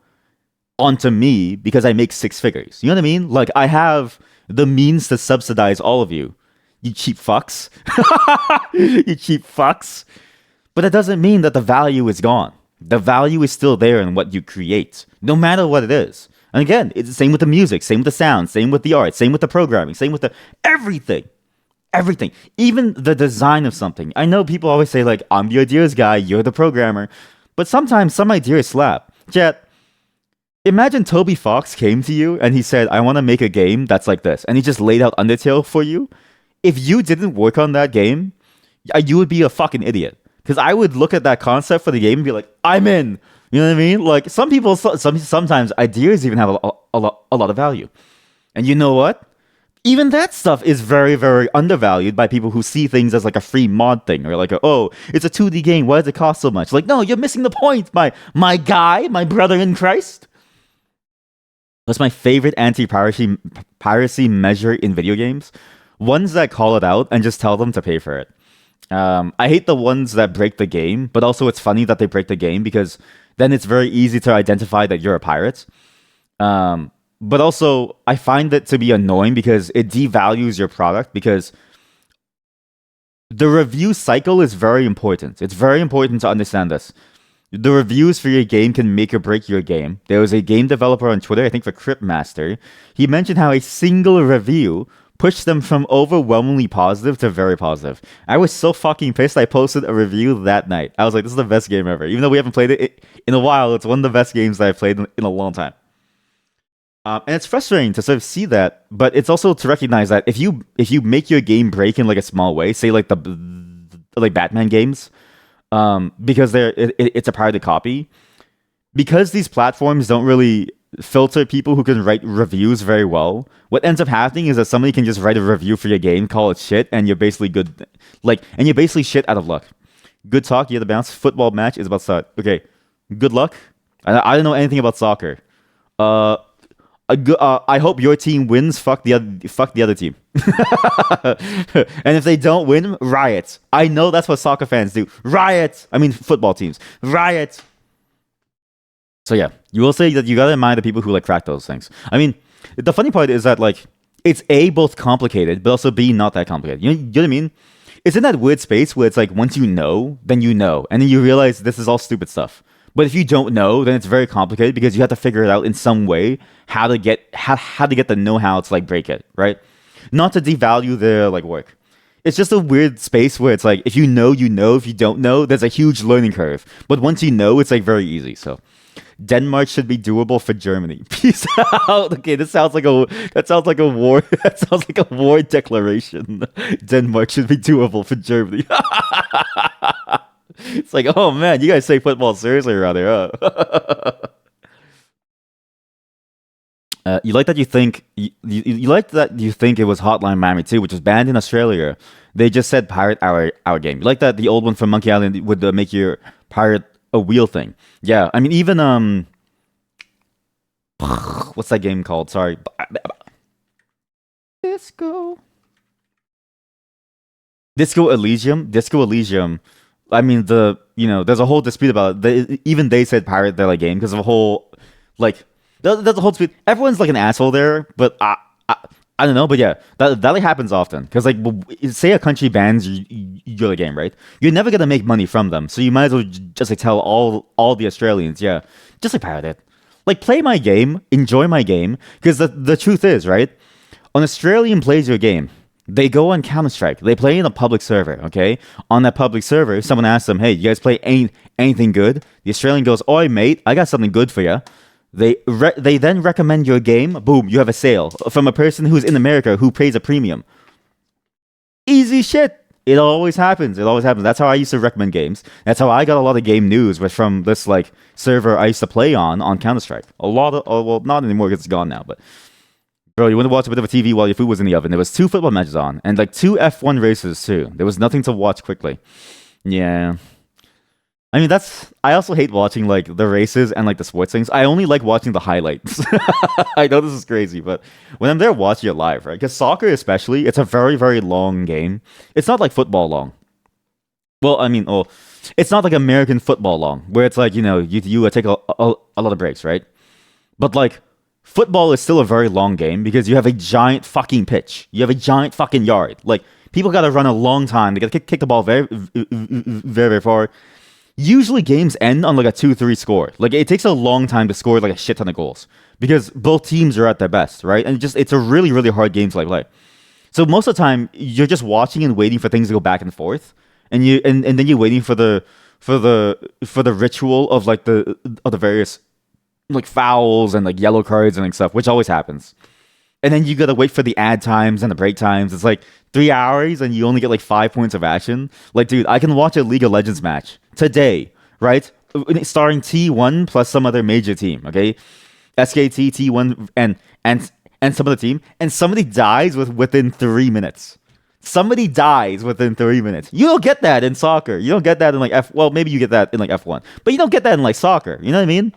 onto me because I make 6 figures. You know what I mean? Like, I have the means to subsidize all of you. You cheap fucks. You cheap fucks. But that doesn't mean that the value is gone. The value is still there in what you create, no matter what it is. And again, it's the same with the music, same with the sound, same with the art, same with the programming, same with the everything. Everything. Even the design of something. I know people always say, like, I'm the ideas guy, you're the programmer. But sometimes some ideas slap. Jet, imagine Toby Fox came to you and he said, I want to make a game that's like this. And he just laid out Undertale for you. If you didn't work on that game, you would be a fucking idiot. Because I would look at that concept for the game and be like, I'm in. You know what I mean? Like, some people, sometimes ideas even have a lot of value. And you know what? Even that stuff is very, very undervalued by people who see things as like a free mod thing. Or like, it's a 2D game. Why does it cost so much? Like, no, you're missing the point, my guy, my brother in Christ. That's my favorite anti-piracy measure in video games. Ones that call it out and just tell them to pay for it. I hate the ones that break the game, but also it's funny that they break the game because then it's very easy to identify that you're a pirate. But also, I find it to be annoying because it devalues your product because the review cycle is very important. It's very important to understand this. The reviews for your game can make or break your game. There was a game developer on Twitter, I think for Cryptmaster. He mentioned how a single review pushed them from overwhelmingly positive to very positive. I was so fucking pissed I posted a review that night. I was like, this is the best game ever. Even though we haven't played it in a while, it's one of the best games that I've played in a long time. And it's frustrating to sort of see that, but it's also to recognize that if you make your game break in like a small way, say like like Batman games, because it's a pirated copy, because these platforms don't really filter people who can write reviews very well, what ends up happening is that somebody can just write a review for your game, call it shit, and you're basically good, and you're basically shit out of luck. Good talk, you had the bounce. Football match is about to start. Okay, good luck. I don't know anything about soccer. I hope your team wins. Fuck the other team. And if they don't win, riot. I know that's what soccer fans do. Riot. I mean, football teams. Riot. So yeah, you will say that you gotta admire the people who like crack those things. I mean, the funny part is that like it's A, both complicated, but also B, not that complicated. You know what I mean? It's in that weird space where it's like once you know, then you know, and then you realize this is all stupid stuff. But if you don't know, then it's very complicated because you have to figure it out in some way how to get the know-how to like break it, right? Not to devalue their like work. It's just a weird space where it's like if you know, you know. If you don't know, there's a huge learning curve. But once you know, it's like very easy. So Denmark should be doable for Germany. Peace out. Okay, this sounds like a war. That sounds like a war declaration. Denmark should be doable for Germany. It's like, oh man, you guys take football seriously around here, huh? You like that you like that you think it was Hotline Miami too, which was banned in Australia. They just said pirate our game. You like that the old one from Monkey Island would make your pirate a wheel thing. Yeah, I mean even what's that game called? Sorry, Disco Disco Elysium. Disco Elysium. I mean there's a whole dispute about it. Even they said pirate their like game because of a whole like there's a whole dispute. Everyone's like an asshole there, but I don't know, but yeah, that like happens often because like say a country bans your like, game, right? You're never gonna make money from them, so you might as well just like tell all the Australians, yeah, just like pirate it, like play my game, enjoy my game, because the truth is, right? An Australian plays your game. They go on Counter Strike. They play in a public server. Okay, on that public server, someone asks them, "Hey, you guys play anything good?" The Australian goes, "Oi, mate, I got something good for you." They then recommend your game. Boom, you have a sale from a person who's in America who pays a premium. Easy shit. It always happens. It always happens. That's how I used to recommend games. That's how I got a lot of game news was from this like server I used to play on Counter Strike. A lot of well, not anymore because it's gone now. But bro, you want to watch a bit of a TV while your food was in the oven. There was 2 football matches on and like 2 F1 races too. There was nothing to watch quickly. Yeah. I mean, I also hate watching like the races and like the sports things. I only like watching the highlights. I know this is crazy, but when I'm there watching it live, right? Because soccer, especially, it's a very, very long game. It's not like football long. Well, I mean, it's not like American football long, where it's like, you take a lot of breaks, right? But like, football is still a very long game because you have a giant fucking pitch. You have a giant fucking yard. Like, people got to run a long time. They got to kick the ball very, very, very far. Usually games end on like a 2-3 score. Like it takes a long time to score like a shit ton of goals because both teams are at their best, right? And it's a really really hard game to like play. So most of the time you're just watching and waiting for things to go back and forth, and then you're waiting for the ritual of like the various like fouls and like yellow cards and like stuff, which always happens. And then you gotta wait for the ad times and the break times. It's like 3 hours and you only get like 5 points of action. Like, dude, I can watch a League of Legends match today, right? Starring T1 plus some other major team, okay? SKT, T1, and some other team, and somebody dies within 3 minutes. Somebody dies within 3 minutes. You don't get that in soccer. You don't get that in like well, maybe you get that in like F1, but you don't get that in like soccer. You know what I mean?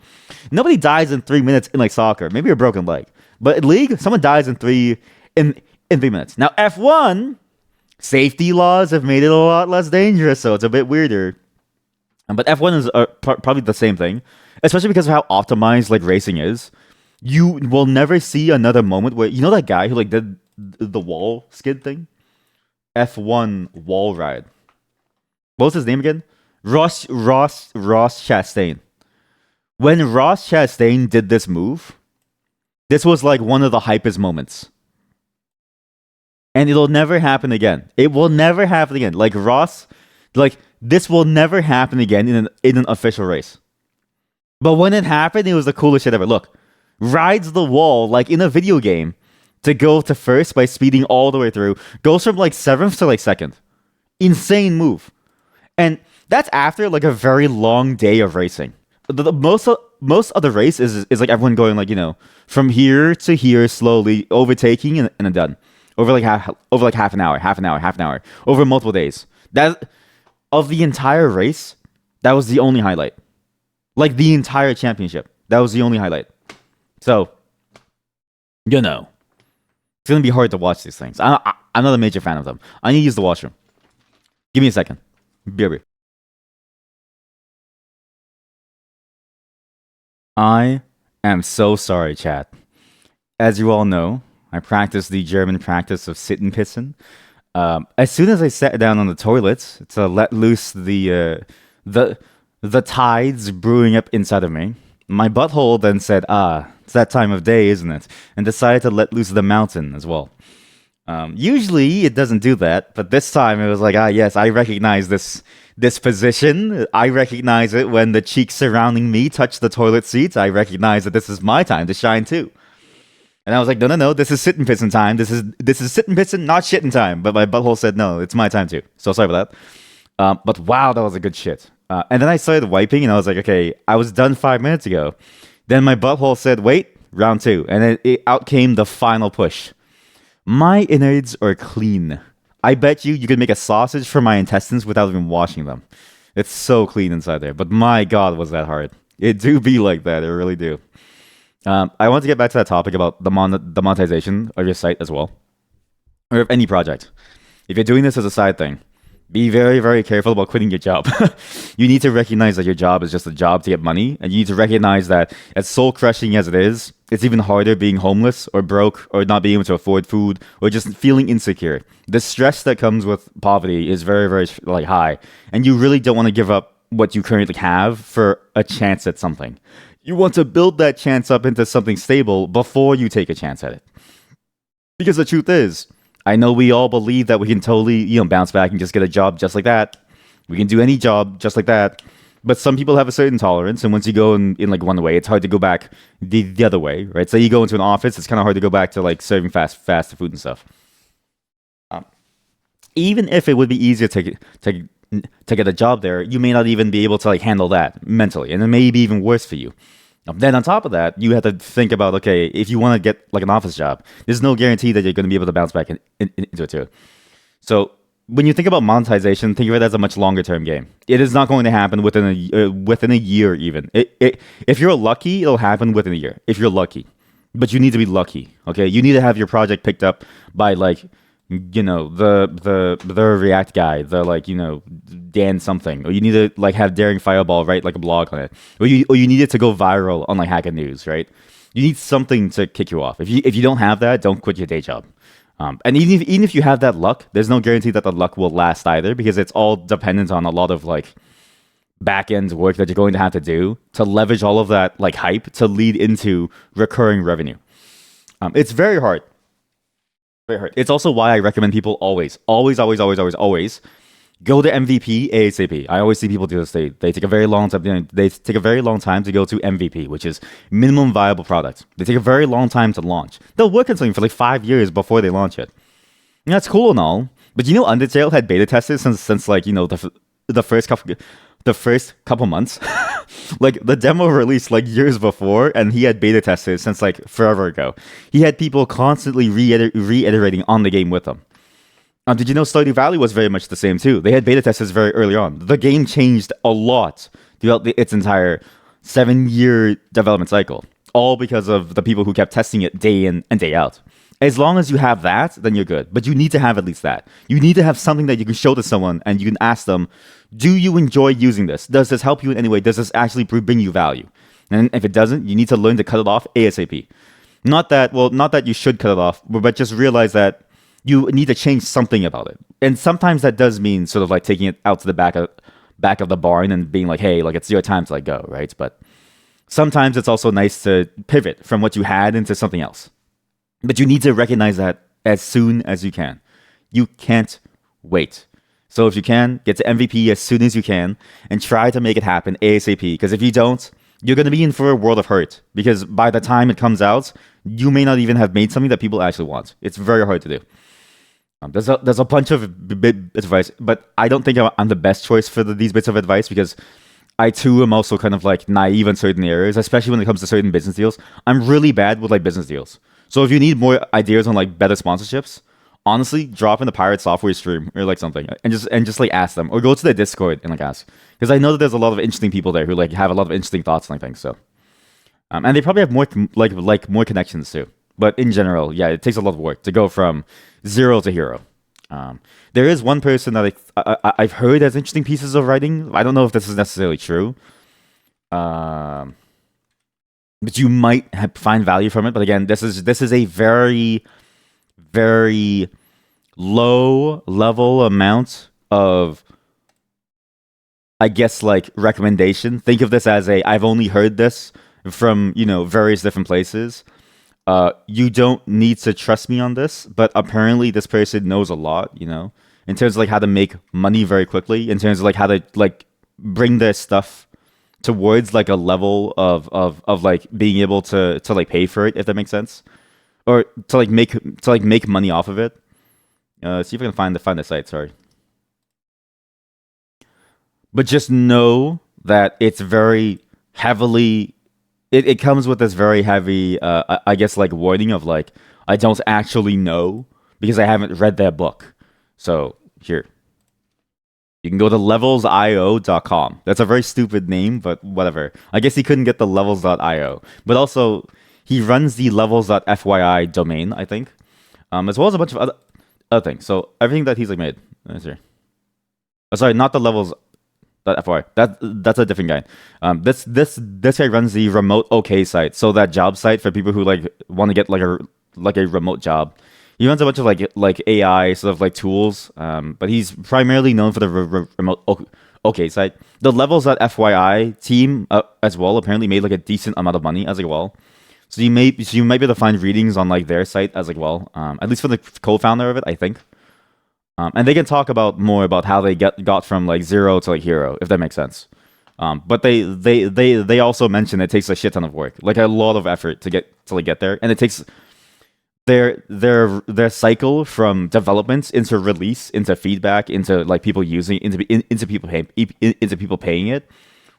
Nobody dies in 3 minutes in like soccer. Maybe a broken leg. But in League, someone dies in 3 minutes. Now F1 safety laws have made it a lot less dangerous, so it's a bit weirder. But F1 is probably the same thing, especially because of how optimized like racing is. You will never see another moment where that guy who like did the wall skid thing, F1 wall ride. What was his name again? Ross Chastain. When Ross Chastain did this move, this was like one of the hypest moments. And it'll never happen again. It will never happen again. Like Ross, like this will never happen again in an official race. But when it happened, it was the coolest shit ever. Look, rides the wall like in a video game to go to first by speeding all the way through. Goes from like 7th to like 2nd. Insane move. And that's after like a very long day of racing. Most of the race is like everyone going like from here to here slowly overtaking and then done over like half an hour over multiple days. That of the entire race, that was the only highlight. Like the entire championship, that was the only highlight. So it's gonna be hard to watch these things. I'm not a major fan of them. I need to use the washroom. Give me a second. BRB. I am so sorry, chat. As you all know, I practiced the German practice of sit and pissen. As soon as I sat down on the toilet to let loose the the tides brewing up inside of me, my butthole then said, "Ah, it's that time of day, isn't it?" and decided to let loose the mountain as well. Usually it doesn't do that, but this time it was like, ah, yes, I recognize this position. I recognize it when the cheeks surrounding me touch the toilet seat. I recognize that this is my time to shine too. And I was like, no, no, no, this is sit and pissin' time. This is sit and pissin', not shitting time. But my butthole said, no, it's my time too. So sorry about that. But wow, that was a good shit. And then I started wiping, and I was like, okay, I was done 5 minutes ago. Then my butthole said, wait, round two, and out came the final push. My innards are clean. I bet you could make a sausage from my intestines without even washing them. It's so clean inside there. But my God, was that hard. It do be like that. It really do. I want to get back to that topic about the monetization of your site as well, or of any project. If you're doing this as a side thing, be very, very careful about quitting your job. You need to recognize that your job is just a job to get money, and you need to recognize that, as soul crushing as it is, it's even harder being homeless or broke or not being able to afford food or just feeling insecure. The stress that comes with poverty is very, very like high, and you really don't want to give up what you currently have for a chance at something. You want to build that chance up into something stable before you take a chance at it. Because the truth is, I know we all believe that we can totally, bounce back and just get a job just like that. We can do any job just like that. But some people have a certain tolerance, and once you go in like one way, it's hard to go back the other way, right? So you go into an office, it's kind of hard to go back to like serving fast food and stuff. Even if it would be easier to get a job there, you may not even be able to like handle that mentally, and it may be even worse for you. Then on top of that, you have to think about, okay, if you want to get like an office job, there's no guarantee that you're going to be able to bounce back into it too. So when you think about monetization, think of it as a much longer term game. It is not going to happen within a year even. If you're lucky, it'll happen within a year. If you're lucky, but you need to be lucky. Okay, you need to have your project picked up by like the React guy, the like Dan something, or you need to like have Daring Fireball write like a blog on it, or you need it to go viral on like Hacker News, right? You need something to kick you off. If you don't have that, don't quit your day job. And even if you have that luck, there's no guarantee that the luck will last either, because it's all dependent on a lot of like back end work that you're going to have to do to leverage all of that like hype to lead into recurring revenue. It's very hard. Very hard. It's also why I recommend people always go to MVP ASAP. I always see people do this. They take a very long time. They take a very long time to go to MVP, which is minimum viable product. They take a very long time to launch. They'll work on something for like 5 years before they launch it. And that's cool and all, but Undertale had beta testers since like the first couple months. Like the demo released like years before, and he had beta testers since like forever ago. He had people constantly reiterating on the game with them. Did you know Stardew Valley was very much the same too? They had beta testers very early on. The game changed a lot throughout its entire 7-year development cycle, all because of the people who kept testing it day in and day out. As long as you have that, then you're good. But you need to have at least that. You need to have something that you can show to someone and you can ask them, do you enjoy using this? Does this help you in any way? Does this actually bring you value? And if it doesn't, you need to learn to cut it off ASAP. Not that you should cut it off, but just realize that you need to change something about it. And sometimes that does mean sort of like taking it out to the back of the barn and being like, hey, like it's your time to like go, right? But sometimes it's also nice to pivot from what you had into something else. But you need to recognize that as soon as you can. You can't wait. So if you can, get to MVP as soon as you can and try to make it happen ASAP. Because if you don't, you're going to be in for a world of hurt. Because by the time it comes out, you may not even have made something that people actually want. It's very hard to do. There's a bunch of bits of advice, but I don't think I'm the best choice for these bits of advice, because I too am also kind of like naive in certain areas, especially when it comes to certain business deals. I'm really bad with like business deals. So if you need more ideas on like better sponsorships, honestly, drop in the Pirate Software stream or like something, and just like ask them, or go to the Discord and like ask, because I know that there's a lot of interesting people there who like have a lot of interesting thoughts and like things. So, and they probably have more more connections too. But in general, yeah, it takes a lot of work to go from zero to hero. There is one person that I've heard has interesting pieces of writing. I don't know if this is necessarily true. but you might find value from it. But again, this is a very, very low level amount of, I guess, like recommendation. Think of this as a I've only heard this from various different places. You don't need to trust me on this, but apparently this person knows a lot, in terms of like how to make money very quickly, in terms of like how to like bring their stuff towards like a level of like being able to like pay for it, if that makes sense, or to like make money off of it. See if I can find the site. Sorry, but just know that it's very heavily. It comes with this very heavy, I guess, like warning of like I don't actually know because I haven't read their book. So here, you can go to levelsio.com. That's a very stupid name, but whatever. I guess he couldn't get the levels.io. But also, he runs the levels.fyi domain, I think, as well as a bunch of other things. So everything that he's like made. Let's see. Oh, sorry, not the levels.fyi. That's a different guy. This guy runs the remote OK site. So that job site for people who like want to get like a remote job. He runs a bunch of like AI sort of like tools, but he's primarily known for the remote OK site. The levels.fyi team as well apparently made like a decent amount of money as well. So you might be able to find readings on like their site as like well, at least for the co-founder of it, I think. And they can talk about more about how they got from like zero to like hero, if that makes sense. But they also mention it takes a shit ton of work, like a lot of effort to get there, and it takes their cycle from development into release into feedback into like people using into people paying it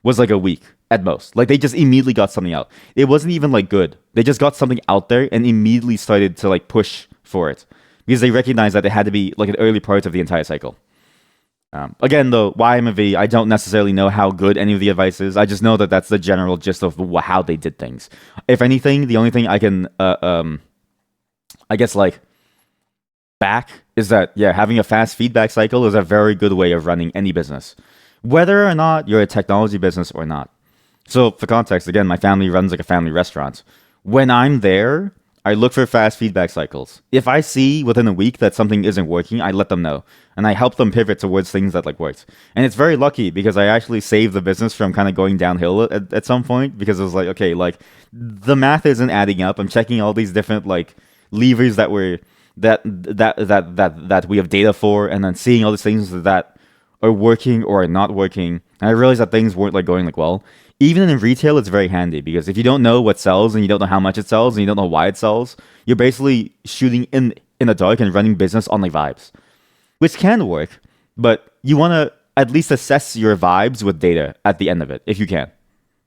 was like a week at most. Like they just immediately got something out. It wasn't even like good. They just got something out there and immediately started to like push for it because they recognized that it had to be like an early part of the entire cycle. Again, though, why I'm a V, I don't necessarily know how good any of the advice is. I just know that that's the general gist of how they did things. If anything, the only thing I can I guess like back is that yeah, having a fast feedback cycle is a very good way of running any business, whether or not you're a technology business or not. So for context, again, my family runs like a family restaurant. When I'm there, I look for fast feedback cycles. If I see within a week that something isn't working, I let them know and I help them pivot towards things that like worked. And it's very lucky because I actually saved the business from kind of going downhill at some point because it was like, okay, like the math isn't adding up. I'm checking all these different like levers that we have data for, and then seeing all these things that are working or are not working. And I realized that things weren't like going like well. Even in retail, it's very handy because if you don't know what sells and you don't know how much it sells and you don't know why it sells, you're basically shooting in the dark and running business on like vibes, which can work, but you want to at least assess your vibes with data at the end of it if you can.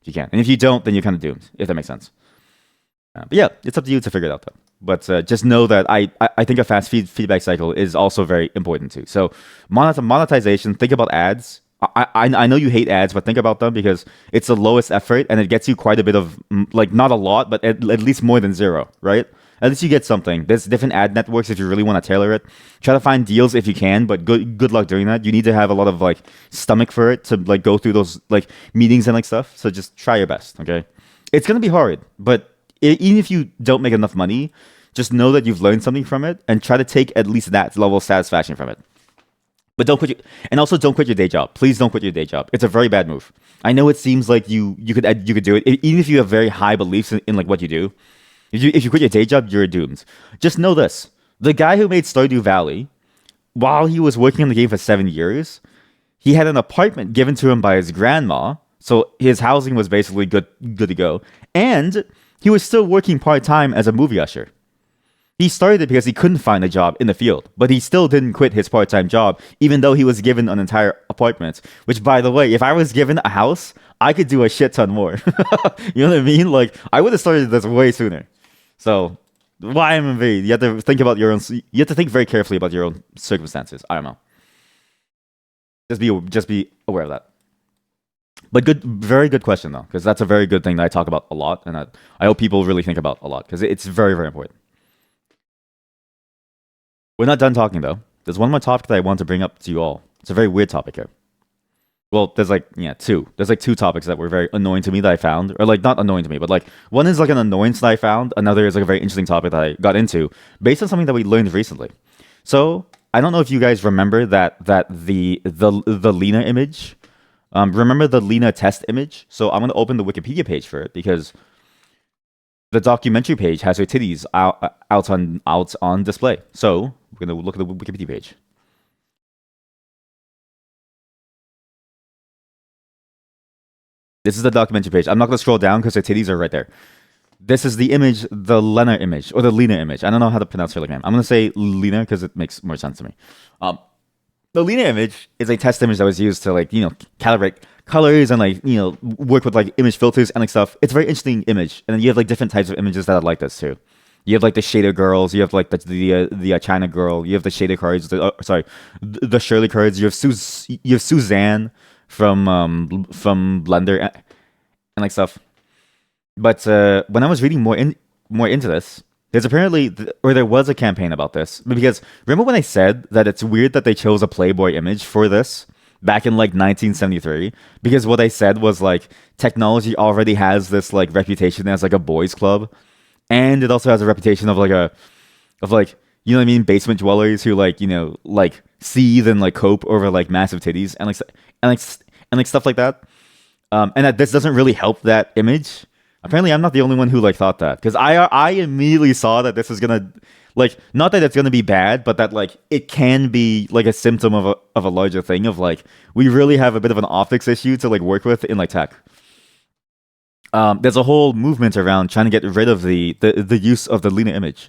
And if you don't, then you're kind of doomed, if that makes sense. But yeah, it's up to you to figure it out though. But just know that I think a fast feedback cycle is also very important too. So monetization, think about ads. I know you hate ads, but think about them because it's the lowest effort and it gets you quite a bit of like not a lot, but at least more than zero, right? At least you get something. There's different ad networks if you really want to tailor it. Try to find deals if you can, but good luck doing that. You need to have a lot of like stomach for it to like go through those like meetings and like stuff. So just try your best, okay? It's gonna be hard, but even if you don't make enough money, just know that you've learned something from it and try to take at least that level of satisfaction from it. But don't quit and also don't quit your day job. Please don't quit your day job. It's a very bad move. I know it seems like you could do it even if you have very high beliefs in like what you do. If you quit your day job, you're doomed. Just know this: the guy who made Stardew Valley, while he was working on the game for 7 years, he had an apartment given to him by his grandma, so his housing was basically good to go, and he was still working part-time as a movie usher. He started it because he couldn't find a job in the field, but he still didn't quit his part-time job, even though he was given an entire apartment. Which, by the way, if I was given a house, I could do a shit ton more. You know what I mean? Like, I would have started this way sooner. So, YMV, you have to think about your own. You have to think very carefully about your own circumstances. I don't know. Just be aware of that. But very good question though, because that's a very good thing that I talk about a lot, and I hope people really think about a lot because it's very, very important. We're not done talking though. There's one more topic that I want to bring up to you all. It's a very weird topic here. Well, there's like yeah two. There's like two topics that were very annoying to me that I found, or like not annoying to me, but like one is like an annoyance that I found. Another is like a very interesting topic that I got into based on something that we learned recently. So I don't know if you guys remember that the Lena image. Remember the Lena test image? So I'm gonna open the Wikipedia page for it because the documentary page has her titties out on display. So we're gonna look at the Wikipedia page. This is the documentary page. I'm not gonna scroll down because her titties are right there. This is the image, the Lena image or the Lena image. I don't know how to pronounce her name. I'm gonna say Lena because it makes more sense to me. Um, the Lena image is a test image that was used to like calibrate colors and like work with like image filters and like stuff. It's a very interesting image, and then you have like different types of images that are like this too. You have like the shader girls, you have like the China girl, you have the shader cards. The Shirley cards. You have Suzanne from Blender and like stuff. But when I was reading more into this, there was a campaign about this because remember when I said that it's weird that they chose a Playboy image for this back in like 1973 because what I said was like technology already has this like reputation as like a boys club, and it also has a reputation of like you know what I mean, basement dwellers who like seethe and like cope over like massive titties and stuff like that. And that this doesn't really help that image. Apparently, I'm not the only one who like thought that because I immediately saw that this is gonna like not that it's gonna be bad, but that like it can be like a symptom of a larger thing of like we really have a bit of an optics issue to like work with in like tech. There's a whole movement around trying to get rid of the use of the Lena image.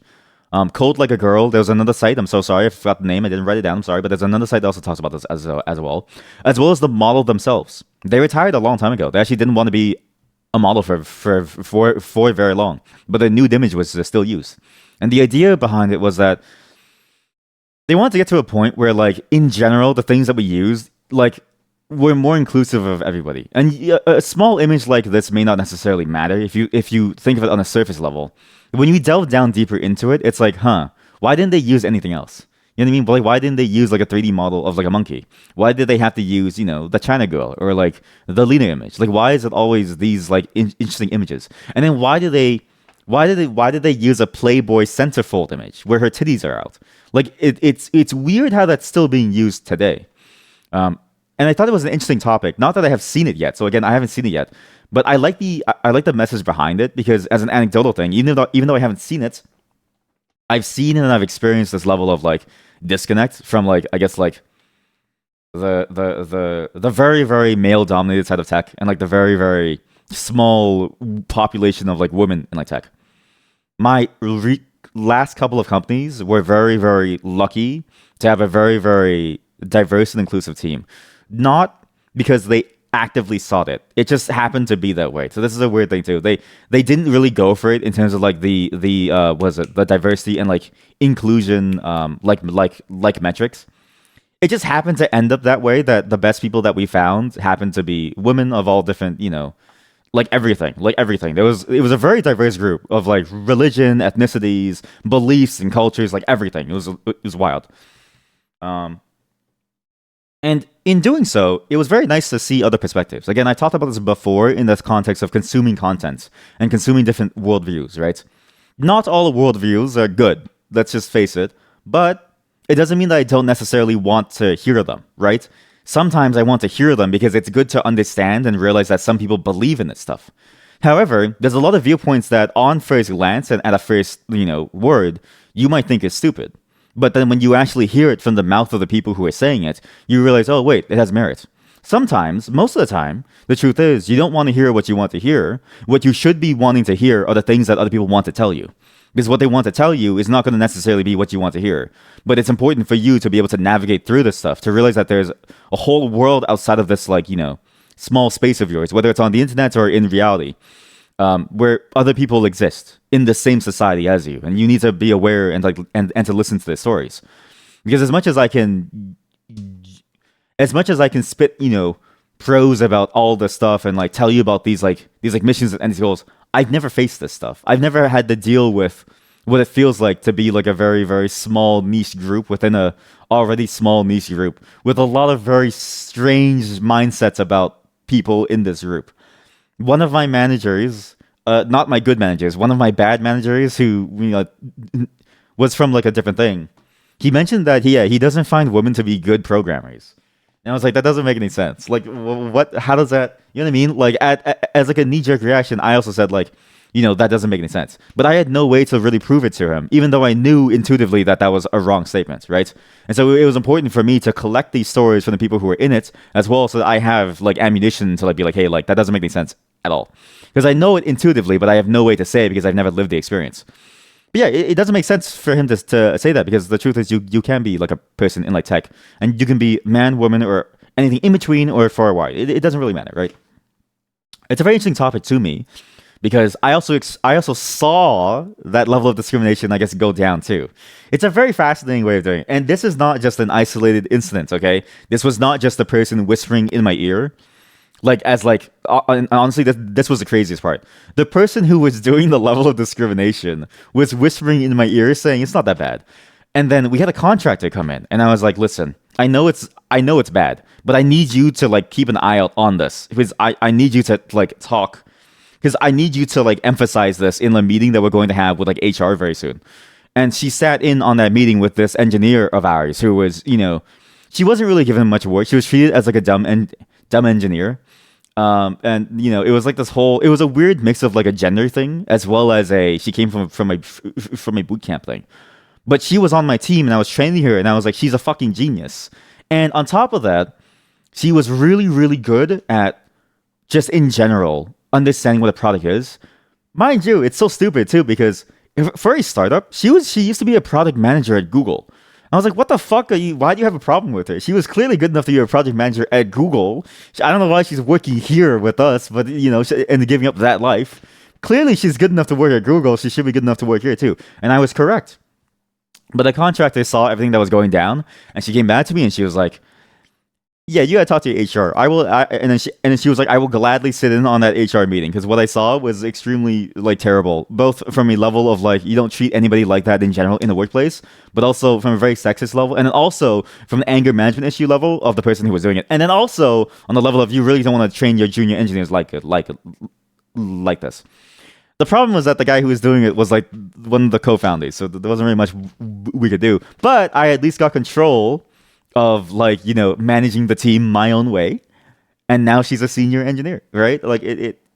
Code Like a Girl. There's another site. I'm so sorry, I forgot the name. I didn't write it down. I'm sorry, but there's another site that also talks about this as well as the model themselves. They retired a long time ago. They actually didn't want to be a model for very long, but the nude image was still used. And the idea behind it was that they wanted to get to a point where, like, in general, the things that we used, like, were more inclusive of everybody. And a small image like this may not necessarily matter if you think of it on a surface level. When you delve down deeper into it, it's like, why didn't they use anything else? You know what I mean? Like, why didn't they use like a 3D model of like a monkey? Why did they have to use, the China girl or like the Lena image? Like, why is it always these like interesting images? And then why did they use a Playboy centerfold image where her titties are out? Like, it's weird how that's still being used today. And I thought it was an interesting topic. Not that I have seen it yet. So again, I haven't seen it yet, but I like the message behind it because as an anecdotal thing, even though I haven't seen it, I've seen and I've experienced this level of like disconnect from like I guess like the very very male dominated side of tech and like the very very small population of like women in like tech. My last couple of companies were very very lucky to have a very very diverse and inclusive team, not because they actively sought it. It just happened to be that way. So this is a weird thing too. They didn't really go for it in terms of like the the diversity and like inclusion like metrics. It just happened to end up that way that the best people that we found happened to be women of all different, like everything. It was a very diverse group of like religion, ethnicities, beliefs and cultures, like everything. It was wild. And in doing so, it was very nice to see other perspectives. Again, I talked about this before in the context of consuming content and consuming different worldviews, right? Not all worldviews are good, let's just face it, but it doesn't mean that I don't necessarily want to hear them, right? Sometimes I want to hear them because it's good to understand and realize that some people believe in this stuff. However, there's a lot of viewpoints that on first glance and at a first, word, you might think is stupid. But then when you actually hear it from the mouth of the people who are saying it, you realize, oh, wait, it has merit. Sometimes, most of the time, the truth is you don't want to hear what you want to hear. What you should be wanting to hear are the things that other people want to tell you. Because what they want to tell you is not going to necessarily be what you want to hear. But it's important for you to be able to navigate through this stuff, to realize that there's a whole world outside of this, like, small space of yours, whether it's on the internet or in reality. Where other people exist in the same society as you, and you need to be aware and to listen to their stories, because as much as I can spit prose about all this stuff and like tell you about these missions and these goals, I've never faced this stuff. I've never had to deal with what it feels like to be like a very very small niche group within a already small niche group with a lot of very strange mindsets about people in this group. One of my managers, not my good managers, one of my bad managers who was from like a different thing. He mentioned that he doesn't find women to be good programmers. And I was like, that doesn't make any sense. Like, what? How does that? You know what I mean? Like, as like a knee jerk reaction, I also said like, that doesn't make any sense. But I had no way to really prove it to him, even though I knew intuitively that that was a wrong statement, right? And so it was important for me to collect these stories from the people who were in it, as well, so that I have like ammunition to like be like, hey, like that doesn't make any sense at all, because I know it intuitively, but I have no way to say it because I've never lived the experience. But yeah, it doesn't make sense for him to say that, because the truth is you can be like a person in like tech, and you can be man, woman, or anything in between or far wide. It doesn't really matter, right? It's a very interesting topic to me, because I also saw that level of discrimination, I guess, go down too. It's a very fascinating way of doing it. And this is not just an isolated incident, okay? This was not just a person whispering in my ear. And honestly, this was the craziest part. The person who was doing the level of discrimination was whispering in my ear saying it's not that bad. And then we had a contractor come in, and I was like, listen, I know it's bad, but I need you to like keep an eye out on this, because I need you to like talk, because I need you to like emphasize this in the meeting that we're going to have with like HR very soon. And she sat in on that meeting with this engineer of ours who was, she wasn't really given much work. She was treated as like a dumb engineer. It was like it was a weird mix of like a gender thing, as well as she came from a boot camp thing. But she was on my team, and I was training her, and I was like, she's a fucking genius. And on top of that, she was really, really good at just in general understanding what a product is. Mind you, it's so stupid too, because for a startup, she used to be a product manager at Google. I was like, what the fuck are you? Why do you have a problem with her? She was clearly good enough to be a project manager at Google. I don't know why she's working here with us, but and giving up that life. Clearly, she's good enough to work at Google. She should be good enough to work here too. And I was correct. But the contractor saw everything that was going down, and she came back to me, and she was like, yeah, you gotta talk to your HR. And then she was like, I will gladly sit in on that HR meeting, because what I saw was extremely like terrible, both from a level of like, you don't treat anybody like that in general in the workplace, but also from a very sexist level, and then also from an anger management issue level of the person who was doing it, and then also on the level of you really don't want to train your junior engineers like this. The problem was that the guy who was doing it was like one of the co-founders, so there wasn't really much we could do. But I at least got control of like managing the team my own way, and now she's a senior engineer, right? Like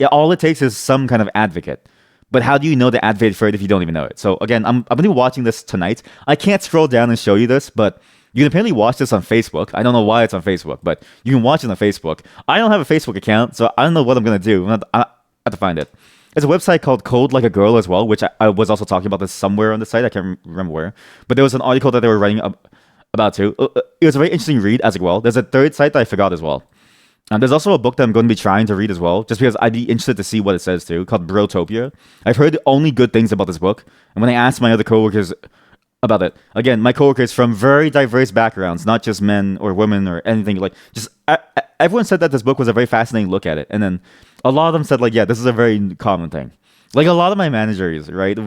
all it takes is some kind of advocate. But how do you know to advocate for it if you don't even know it? So again, I'm gonna be watching this tonight. I can't scroll down and show you this, but you can apparently watch this on Facebook. I don't know why it's on Facebook, but you can watch it on Facebook. I don't have a Facebook account, so I don't know what I'm gonna do. I have to find it. There's a website called Code Like a Girl as well, which I was also talking about this somewhere on the site. I can't remember where. But there was an article that they were writing about too. It was a very interesting read as well. There's a third site that I forgot as well. There's also a book that I'm going to be trying to read as well, just because I'd be interested to see what it says too, called Brotopia. I've heard only good things about this book. And when I asked my other coworkers about it, again, my coworkers from very diverse backgrounds, not just men or women or anything, like just everyone said that this book was a very fascinating look at it. And then a lot of them said like, yeah, this is a very common thing. Like a lot of my managers, right,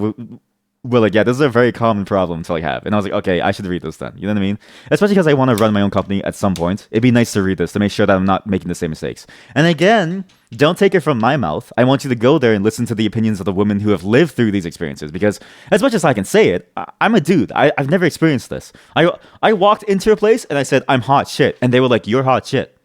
were like, yeah, this is a very common problem to like have. And I was like, okay, I should read this then. You know what I mean? Especially because I want to run my own company at some point. It'd be nice to read this to make sure that I'm not making the same mistakes. And again, don't take it from my mouth. I want you to go there and listen to the opinions of the women who have lived through these experiences, because as much as I can say it, I'm a dude. I've never experienced this. I walked into a place and I said, I'm hot shit. And they were like, you're hot shit.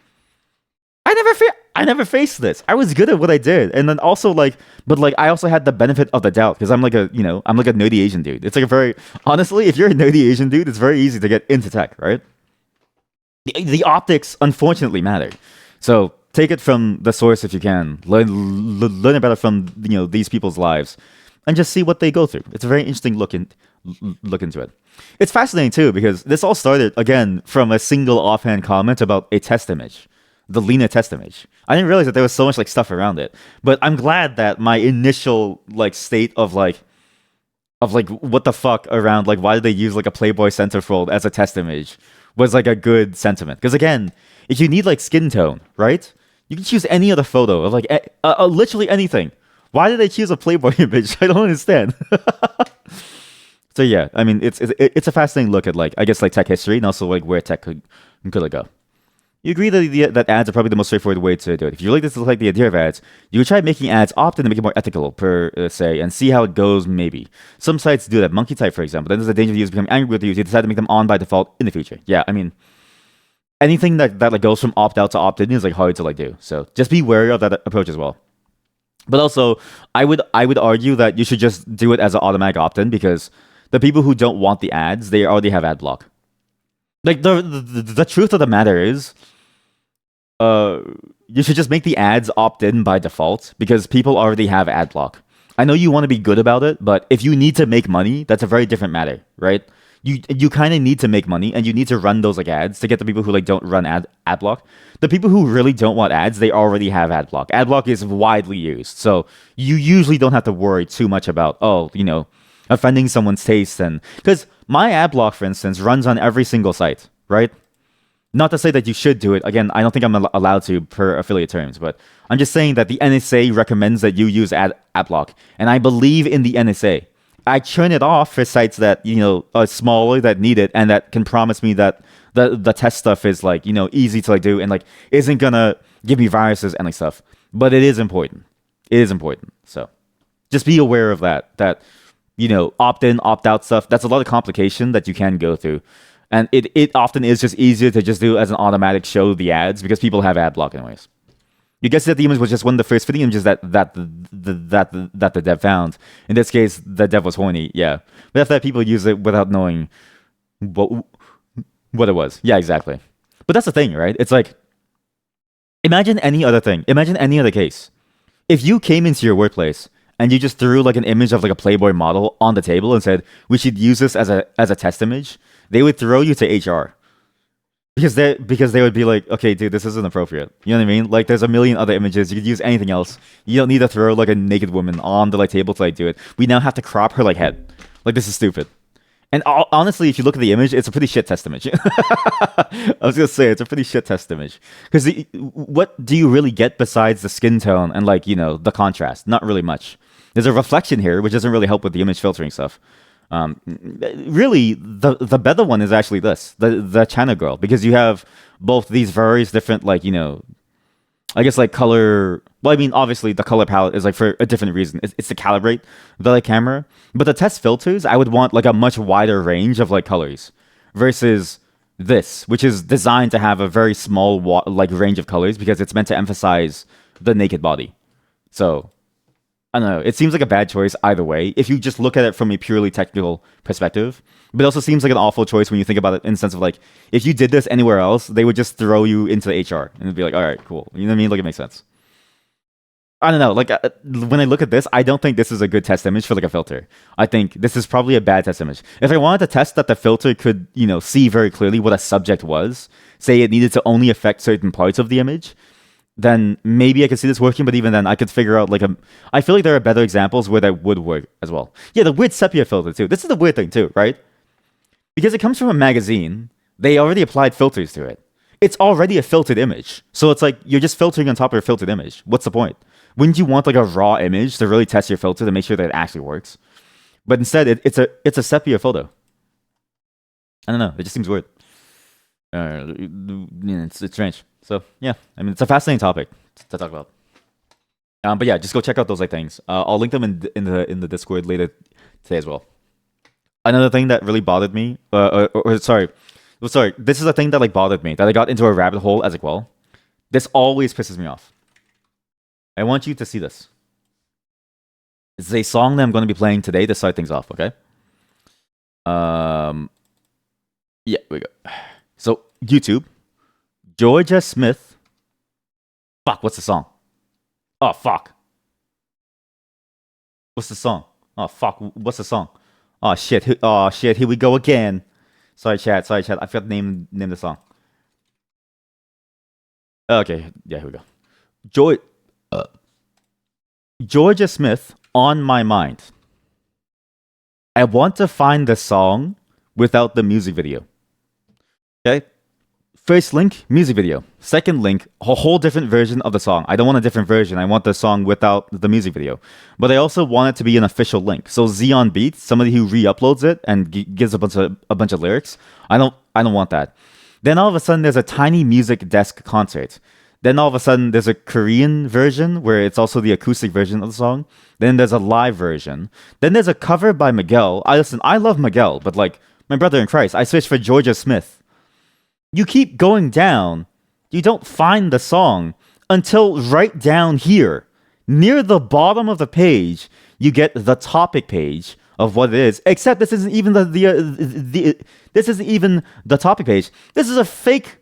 I never faced this. I was good at what I did. And then also like, but like I also had the benefit of the doubt, because I'm like a nerdy Asian dude. It's like honestly, if you're a nerdy Asian dude, it's very easy to get into tech, right? The optics unfortunately matter. So take it from the source if you can. Learn about it from these people's lives, and just see what they go through. It's a very interesting look into it. It's fascinating too, because this all started again from a single offhand comment about a test image. The Lena test image. I didn't realize that there was so much like stuff around it, but I'm glad that my initial like state of like what the fuck around like why did they use like a Playboy centerfold as a test image was like a good sentiment. Because again, if you need like skin tone, right, you can choose any other photo of like literally anything. Why did they choose a Playboy image? I don't understand. So yeah, I mean, it's a fascinating look at like I guess like tech history and also like where tech could like go. You agree that that ads are probably the most straightforward way to do it. If you like this to like the idea of ads, you could try making ads opt-in to make it more ethical, per se, and see how it goes. Maybe some sites do that. Monkey type, for example. Then there's a danger of users becoming angry with the user. You decide to make them on by default in the future. Yeah, I mean, anything that like goes from opt out to opt in is like hard to like do. So just be wary of that approach as well. But also, I would argue that you should just do it as an automatic opt in because the people who don't want the ads, they already have ad block. Like the truth of the matter is, uh, you should just make the ads opt in by default because people already have ad block. I know you want to be good about it, but if you need to make money, that's a very different matter, right? You kind of need to make money and you need to run those like ads to get the people who like don't run ad block. The people who really don't want ads, they already have ad block. Ad block is widely used. So you usually don't have to worry too much about, oh, offending someone's taste. And because my ad block, for instance, runs on every single site, right? Not to say that you should do it. Again, I don't think I'm allowed to per affiliate terms, but I'm just saying that the NSA recommends that you use ad block. And I believe in the NSA. I turn it off for sites that, are smaller, that need it, and that can promise me that the test stuff is like, easy to like do and like isn't gonna give me viruses and like stuff. But it is important. It is important. So just be aware of that, opt in, opt out stuff. That's a lot of complication that you can go through. And it often is just easier to just do as an automatic show the ads because people have ad block anyways. You guess that the image was just one of the first fitting images that the dev found. In this case, the dev was horny. Yeah, but after that, people use it without knowing what it was. Yeah, exactly. But that's the thing, right? It's like imagine any other thing. Imagine any other case. If you came into your workplace and you just threw like an image of like a Playboy model on the table and said we should use this as a test image, they would throw you to HR. Because they would be like, okay, dude, this isn't appropriate. You know what I mean? Like, there's a million other images. You could use anything else. You don't need to throw like a naked woman on the like table to like do it. We now have to crop her like head. Like, this is stupid. And honestly, if you look at the image, it's a pretty shit test image. I was gonna say it's a pretty shit test image. Because what do you really get besides the skin tone and like the contrast? Not really much. There's a reflection here, which doesn't really help with the image filtering stuff. Really, the better one is actually the China girl, because you have both these various different like I guess like color. Well, I mean, obviously the color palette is like for a different reason. It's to calibrate the like camera, but the test filters, I would want like a much wider range of like colors versus this, which is designed to have a very small like range of colors because it's meant to emphasize the naked body. So I don't know. It seems like a bad choice either way if you just look at it from a purely technical perspective. But it also seems like an awful choice when you think about it in the sense of like, if you did this anywhere else, they would just throw you into HR and it'd be like, all right, cool. You know what I mean? Like, it makes sense. I don't know. Like, when I look at this, I don't think this is a good test image for like a filter. I think this is probably a bad test image. If I wanted to test that the filter could, see very clearly what a subject was, say it needed to only affect certain parts of the image, then maybe I could see this working, but even then I could figure out I feel like there are better examples where that would work as well. Yeah, the weird sepia filter too. This is the weird thing too, right? Because it comes from a magazine, they already applied filters to it. It's already a filtered image. So it's like you're just filtering on top of a filtered image. What's the point? Wouldn't you want like a raw image to really test your filter to make sure that it actually works? But instead it's a sepia photo. I don't know, it just seems weird. It's strange. So yeah, I mean, it's a fascinating topic to talk about. But yeah, just go check out those like things. I'll link them in the Discord later today as well. Another thing that really bothered me, sorry, this is a thing that like bothered me that I got into a rabbit hole as well. This always pisses me off. I want you to see this. It's a song that I'm going to be playing today to start things off. Okay. Yeah, we go. So YouTube. Georgia Smith. Fuck, what's the song? Oh, fuck. What's the song? Oh, fuck, what's the song? Oh, shit. Oh, shit, here we go again. Sorry, chat. I forgot to name the song. Okay, yeah, here we go. Georgia Smith, On My Mind. I want to find the song without the music video. Okay? First link, music video. Second link, a whole different version of the song. I don't want a different version. I want the song without the music video. But I also want it to be an official link. So Xeon Beats, somebody who re-uploads it and gives a bunch of lyrics. I don't want that. Then all of a sudden there's a tiny music desk concert. Then all of a sudden there's a Korean version where it's also the acoustic version of the song. Then there's a live version. Then there's a cover by Miguel. I love Miguel, but like my brother in Christ, I switched for Georgia Smith. You keep going down, you don't find the song until right down here. Near the bottom of the page, you get the topic page of what it is. Except this isn't even this isn't even the topic page. This is a fake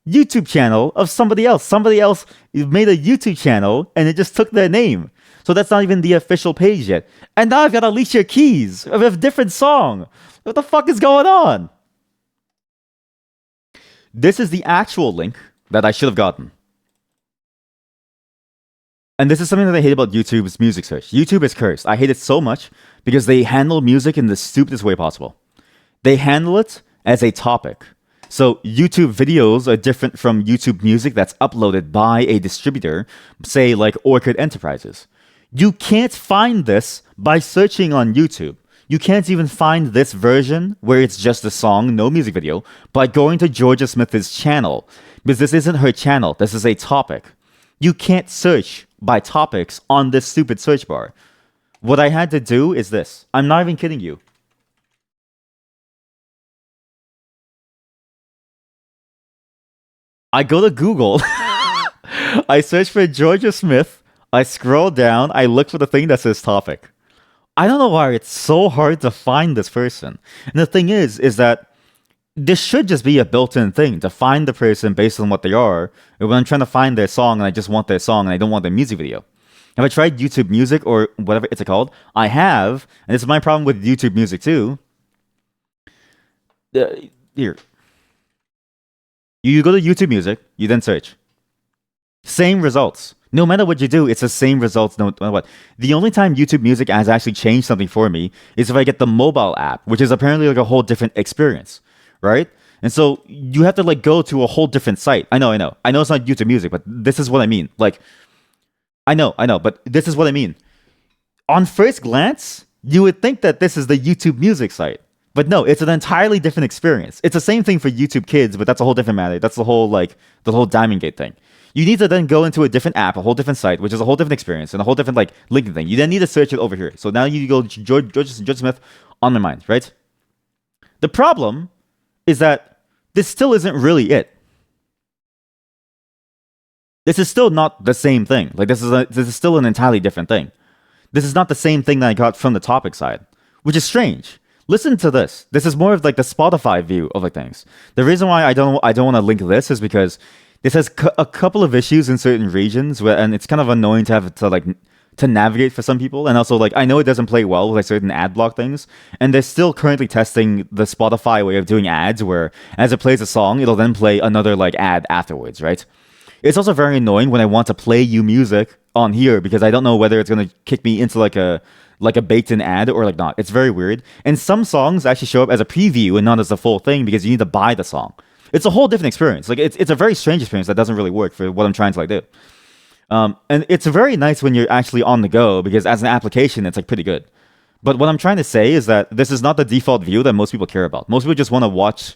YouTube channel of somebody else. Somebody else made a YouTube channel and it just took their name. So that's not even the official page yet. And now I've got Alicia Keys of a different song. What the fuck is going on? This is the actual link that I should have gotten. And this is something that I hate about YouTube's music search. YouTube is cursed. I hate it so much because they handle music in the stupidest way possible. They handle it as a topic. So YouTube videos are different from YouTube music that's uploaded by a distributor, say like Orchid Enterprises. You can't find this by searching on YouTube. You can't even find this version where it's just a song, no music video, by going to Georgia Smith's channel. Because this isn't her channel. This is a topic. You can't search by topics on this stupid search bar. What I had to do is this. I'm not even kidding you. I go to Google. I search for Georgia Smith. I scroll down. I look for the thing that says topic. I don't know why it's so hard to find this person. And the thing is that this should just be a built-in thing to find the person based on what they are. And when I'm trying to find their song and I just want their song and I don't want their music video. Have I tried YouTube Music or whatever it's called? I have. And this is my problem with YouTube Music too. Here. You go to YouTube Music, you then search. Same results. No matter what you do, it's the same results no matter what. The only time YouTube Music has actually changed something for me is if I get the mobile app, which is apparently like a whole different experience, right? And so you have to like go to a whole different site. I know it's not YouTube Music, but this is what I mean. Like, I know, but this is what I mean. On first glance, you would think that this is the YouTube Music site. But no, it's an entirely different experience. It's the same thing for YouTube Kids, but that's a whole different matter. That's the whole Diamond Gate thing. You need to then go into a different app, a whole different site, which is a whole different experience and a whole different like linking thing. You then need to search it over here. So now you go to George Smith on my mind, right? The problem is that this still isn't really it. This is still not the same thing. Like this is still an entirely different thing. This is not the same thing that I got from the topic side, which is strange. Listen to this. This is more of like the Spotify view of like things. The reason why I don't want to link this is because this has a couple of issues in certain regions and it's kind of annoying to have to navigate for some people. And also like I know it doesn't play well with like certain ad block things. And they're still currently testing the Spotify way of doing ads where as it plays a song, it'll then play another like ad afterwards, right? It's also very annoying when I want to play you music on here because I don't know whether it's gonna kick me into like a baked-in ad or like not. It's very weird. And some songs actually show up as a preview and not as the full thing because you need to buy the song. It's a whole different experience. Like it's a very strange experience that doesn't really work for what I'm trying to like do. And it's very nice when you're actually on the go because as an application, it's like pretty good. But what I'm trying to say is that this is not the default view that most people care about. Most people just want to watch,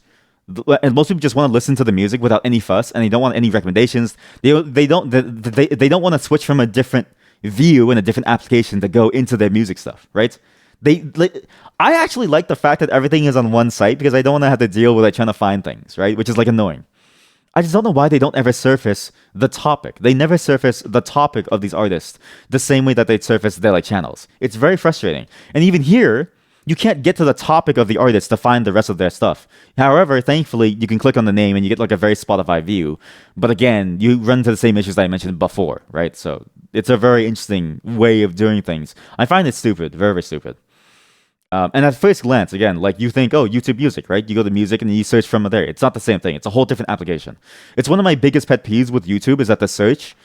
and most people just want to listen to the music without any fuss, and they don't want any recommendations. They don't want to switch from a different view and a different application to go into their music stuff, right? I actually like the fact that everything is on one site because I don't want to have to deal with like trying to find things, right? Which is like annoying. I just don't know why they don't ever surface the topic. They never surface the topic of these artists the same way that they surface their like channels. It's very frustrating. And even here, you can't get to the topic of the artist to find the rest of their stuff. However, thankfully, you can click on the name and you get like a very Spotify view. But again, you run into the same issues that I mentioned before, right? So it's a very interesting way of doing things. I find it stupid, very, very stupid. And at first glance, again, like you think, oh, YouTube Music, right? You go to music and you search from there. It's not the same thing. It's a whole different application. It's one of my biggest pet peeves with YouTube is that the search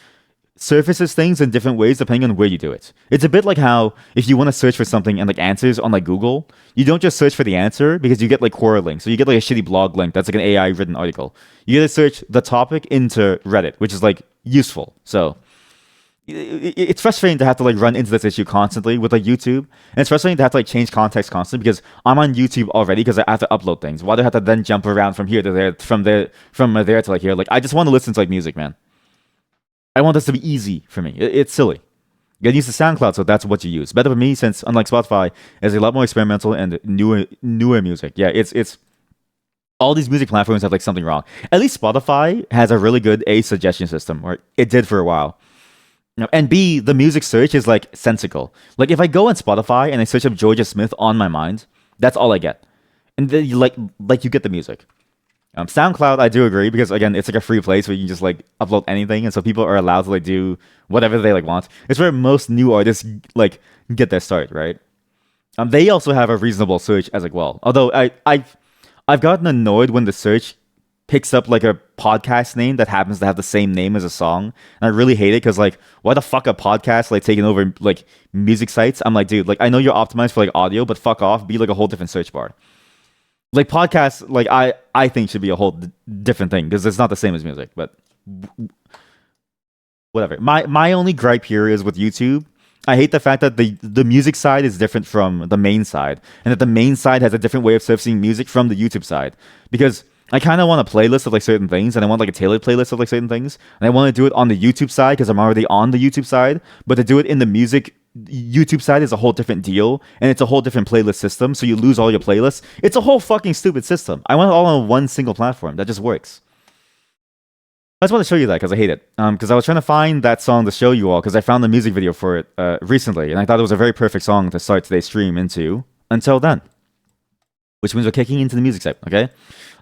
surfaces things in different ways depending on where you do it. It's a bit like how if you want to search for something and like answers on like Google, you don't just search for the answer because you get like horror links. So you get like a shitty blog link that's like an AI written article. You gotta search the topic into Reddit, which is like useful. So it's frustrating to have to like run into this issue constantly with like YouTube, and it's frustrating to have to like change context constantly because I'm on YouTube already because I have to upload things. Why do I have to then jump around from here to there, from there to like here? Like I just want to listen to like music, man. I want this to be easy for me. It's silly. Get used to SoundCloud, so that's what you use. Better for me since unlike Spotify, it's a lot more experimental and newer music. Yeah, it's all these music platforms have like something wrong. At least Spotify has a really good A suggestion system, or it did for a while. And B, the music search is like sensical. Like if I go on Spotify and I search up Georgia Smith on my mind, that's all I get. And then you like you get the music. SoundCloud, I do agree because again, it's like a free place where you can just like upload anything, and so people are allowed to like do whatever they like want. It's where most new artists like get their start, right? They also have a reasonable search as like well. Although I've gotten annoyed when the search picks up like a podcast name that happens to have the same name as a song, and I really hate it because like why the fuck a podcast like taking over like music sites? I'm like, dude, like I know you're optimized for like audio, but fuck off, be like a whole different search bar. Like podcasts, like I think should be a whole different thing because it's not the same as music. But whatever. My only gripe here is with YouTube. I hate the fact that the music side is different from the main side, and that the main side has a different way of surfacing music from the YouTube side. Because I kind of want a playlist of like certain things, and I want like a tailored playlist of like certain things, and I want to do it on the YouTube side because I'm already on the YouTube side. But to do it in the music YouTube side is a whole different deal, and it's a whole different playlist system. So you lose all your playlists. It's a whole fucking stupid system. I want it all on one single platform that just works. I just want to show you that because I hate it. Because I was trying to find that song to show you all because I found the music video for it recently, and I thought it was a very perfect song to start today's stream into. Until then, which means we're kicking into the music segment. Okay.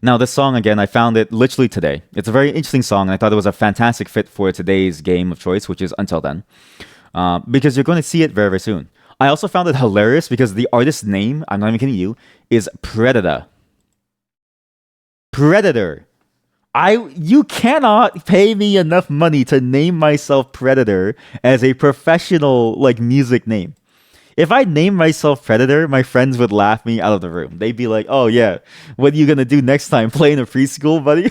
Now this song again, I found it literally today. It's a very interesting song, and I thought it was a fantastic fit for today's game of choice, which is Until Then, because you're going to see it very very soon. I also found it hilarious because the artist's name, I'm not even kidding you, is Predator. Predator. You cannot pay me enough money to name myself Predator as a professional like music name. If I name myself Predator, my friends would laugh me out of the room. They'd be like, "Oh yeah, what are you gonna do next time? Play in a preschool, buddy?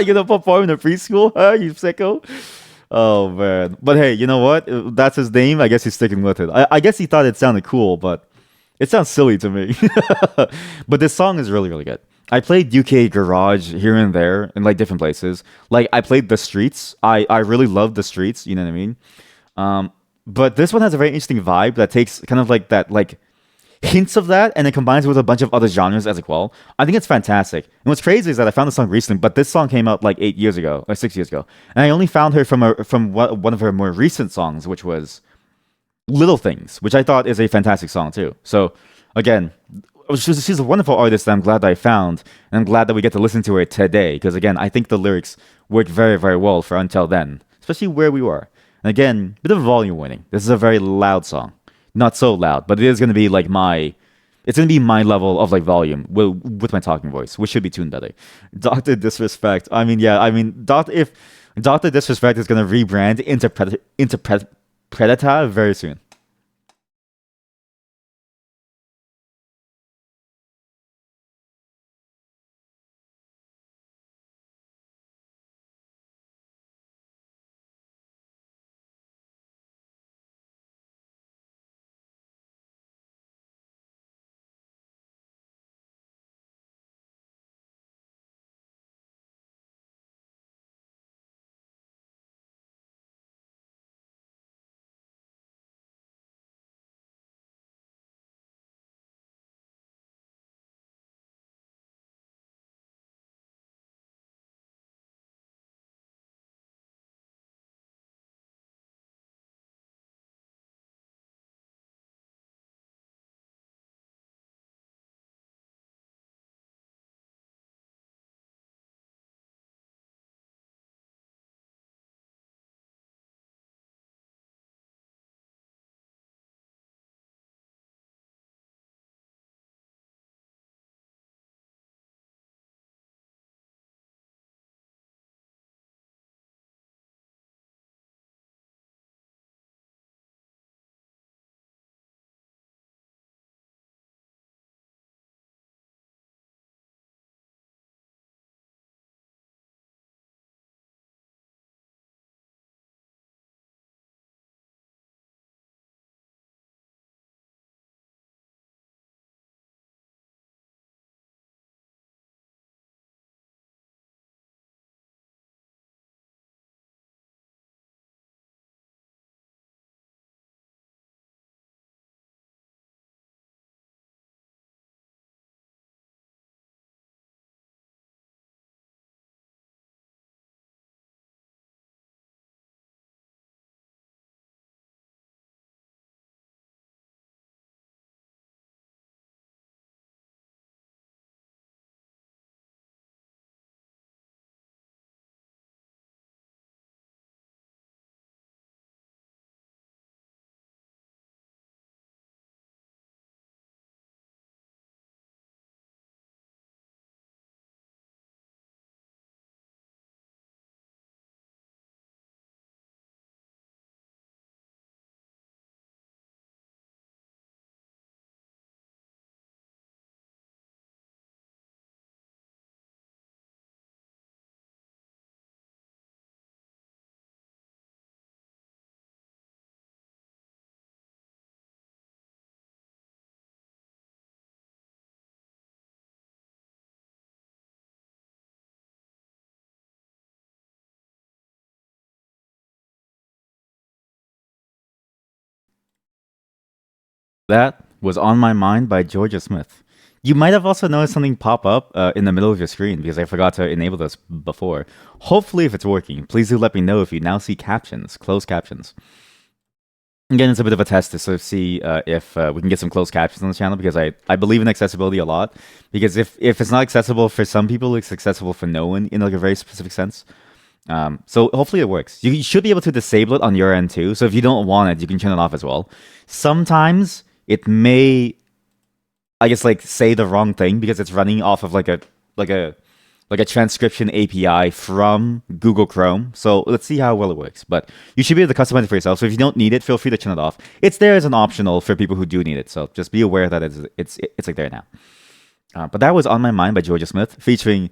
You gonna perform in a preschool? Huh, you sicko?" Oh man. But hey, you know what? That's his name. I guess he's sticking with it. I guess he thought it sounded cool, but it sounds silly to me. But this song is really, really good. I played UK Garage here and there in like different places. Like I played The Streets. I really love The Streets. You know what I mean? But this one has a very interesting vibe that takes kind of like that like hints of that and it combines it with a bunch of other genres as well. I think it's fantastic. And what's crazy is that I found the song recently, but this song came out like 8 years ago, like 6 years ago, and I only found her from one of her more recent songs, which was Little Things, which I thought is a fantastic song too. So again, she's a wonderful artist that I'm glad that I found, and I'm glad that we get to listen to her today because again, I think the lyrics work very very well for Until Then, especially where we were. And again, bit of volume warning. This is a very loud song. Not so loud, but it is going to be like it's going to be my level of like volume with my talking voice, which should be tuned better. Dr. Disrespect. I mean, yeah, I mean, if Dr. Disrespect is going to rebrand into Predator very soon. That was On My Mind by Georgia Smith. You might have also noticed something pop up in the middle of your screen because I forgot to enable this before. Hopefully, if it's working, please do let me know if you now see captions, closed captions. Again, it's a bit of a test to sort of see if we can get some closed captions on the channel because I believe in accessibility a lot. Because if it's not accessible for some people, it's accessible for no one in like a very specific sense. So hopefully it works. You should be able to disable it on your end too. So if you don't want it, you can turn it off as well. Sometimes it may, I guess, like say the wrong thing because it's running off of like a transcription API from Google Chrome. So let's see how well it works. But you should be able to customize it for yourself. So if you don't need it, feel free to turn it off. It's there as an optional for people who do need it. So just be aware that it's like there now. But that was On My Mind by Georgia Smith, featuring.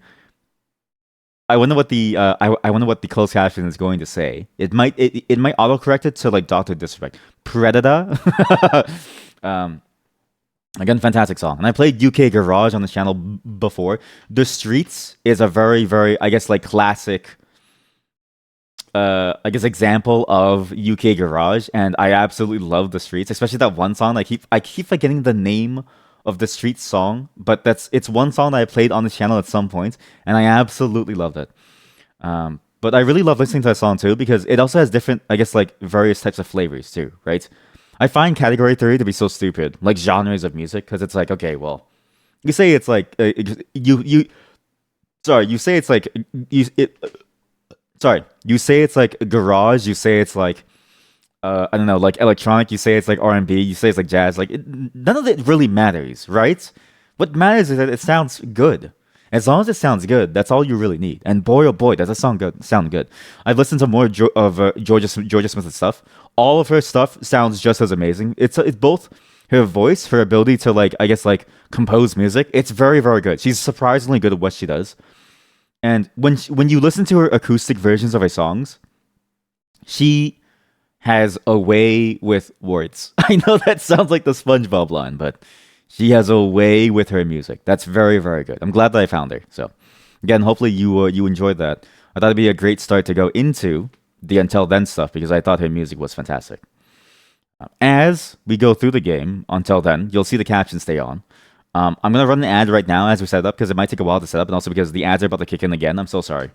I wonder what the I wonder what the closed caption is going to say. It might autocorrect it to like Doctor Disrespect, Predator. um, Again, fantastic song. And I played UK Garage on the channel before. The Streets is a very, very, I guess, like classic, I guess, example of UK Garage. And I absolutely love The Streets, especially that one song. I keep forgetting the name of the Streets song, but it's one song that I played on the channel at some point, and I absolutely loved it. But I really love listening to that song too because it also has different, I guess, like various types of flavors too, right? I find category theory to be so stupid, like genres of music, because it's like, okay, well, you say it's like you say it's like you say it's like garage, you say it's like I don't know, like electronic, you say it's like R&B, you say it's like jazz, like none of it really matters, right? What matters is that it sounds good. As long as it sounds good, that's all you really need. And boy, oh boy, does it sound good. I've listened to more of Georgia Smith's stuff. All of her stuff sounds just as amazing. It's both her voice, her ability to like, I guess, like compose music. It's very, very good. She's surprisingly good at what she does. And when you listen to her acoustic versions of her songs, she has a way with words. I know that sounds like the SpongeBob line, but she has a way with her music. That's very, very good. I'm glad that I found her. So, again, hopefully you enjoyed that. I thought it'd be a great start to go into the Until Then stuff because I thought her music was fantastic. As we go through the game, Until Then, you'll see the captions stay on. I'm going to run an ad right now as we set it up because it might take a while to set up and also because the ads are about to kick in again. I'm so sorry.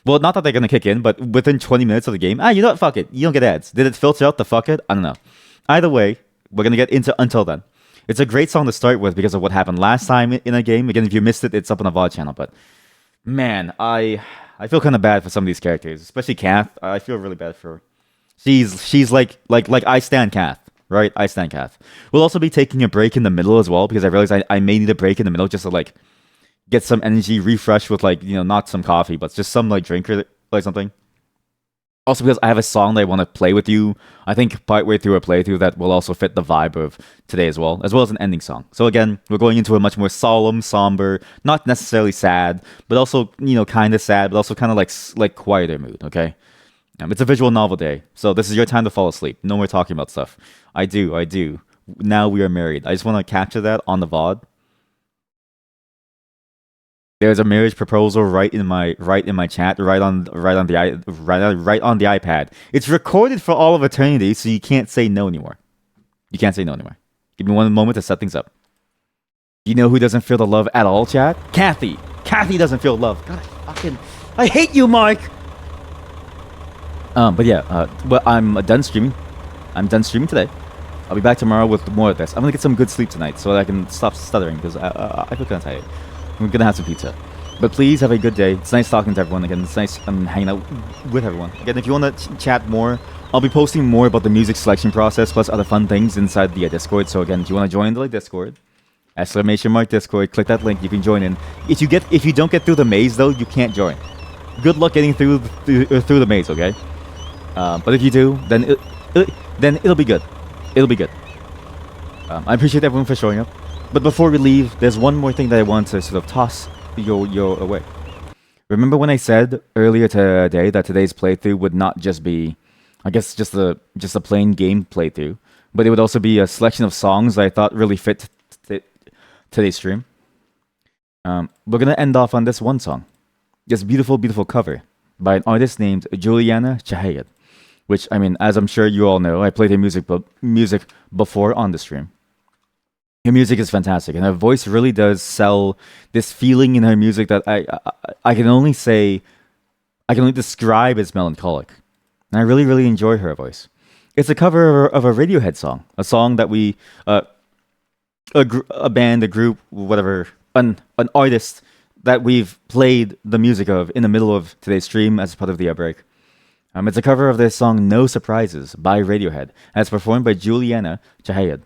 Well, not that they're going to kick in, but within 20 minutes of the game, you know what? Fuck it. You don't get ads. Did it filter out the fuck it? I don't know. Either way, we're going to get into Until Then. It's a great song to start with because of what happened last time in a game. Again, if you missed it, it's up on the VOD channel. But man, I feel kind of bad for some of these characters, especially Kath. I feel really bad for her. She's like I stand Kath, right? I stand Kath. We'll also be taking a break in the middle as well because I realized I may need a break in the middle just to like get some energy, refresh with like, you know, not some coffee, but just some like drink or like something. Also because I have a song that I want to play with you, I think partway through a playthrough that will also fit the vibe of today as well as an ending song. So again, we're going into a much more solemn, somber, not necessarily sad, but also, you know, kind of sad, but also kind of like quieter mood, okay? It's a visual novel day, so this is your time to fall asleep. No more talking about stuff. I do. Now we are married. I just want to capture that on the VOD. There's a marriage proposal right in my chat, right on the iPad. It's recorded for all of eternity, so you can't say no anymore. You can't say no anymore. Give me one moment to set things up. You know who doesn't feel the love at all, chat? Kathy. Kathy doesn't feel love. God, I hate you, Mike. But yeah, well, I'm done streaming. I'm done streaming today. I'll be back tomorrow with more of this. I'm gonna get some good sleep tonight so that I can stop stuttering because I feel kind of tired. We're gonna have some pizza. But please have a good day. It's nice talking to everyone again. It's nice hanging out with everyone. Again, if you want to chat more, I'll be posting more about the music selection process plus other fun things inside the Discord. So again, if you want to join the Discord, !Discord, click that link. You can join in. If you don't get through the maze though, you can't join. Good luck getting through the maze, okay? But if you do, then it'll be good. It'll be good. I appreciate everyone for showing up. But before we leave, there's one more thing that I want to sort of toss your away. Remember when I said earlier today that today's playthrough would not just be, I guess, just a plain game playthrough, but it would also be a selection of songs that I thought really fit today's stream. We're gonna end off on this one song, this beautiful, beautiful cover by an artist named Juliana Chahayat, which, I mean, as I'm sure you all know, I played her music before on the stream. Her music is fantastic, and her voice really does sell this feeling in her music that I can only say, I can only describe as melancholic. And I really, really enjoy her voice. It's a cover of a Radiohead song, a song that we, a band, a group, whatever, an artist that we've played the music of in the middle of today's stream as part of the outbreak. It's a cover of this song "No Surprises" by Radiohead, and it's performed by Juliana Chahayed.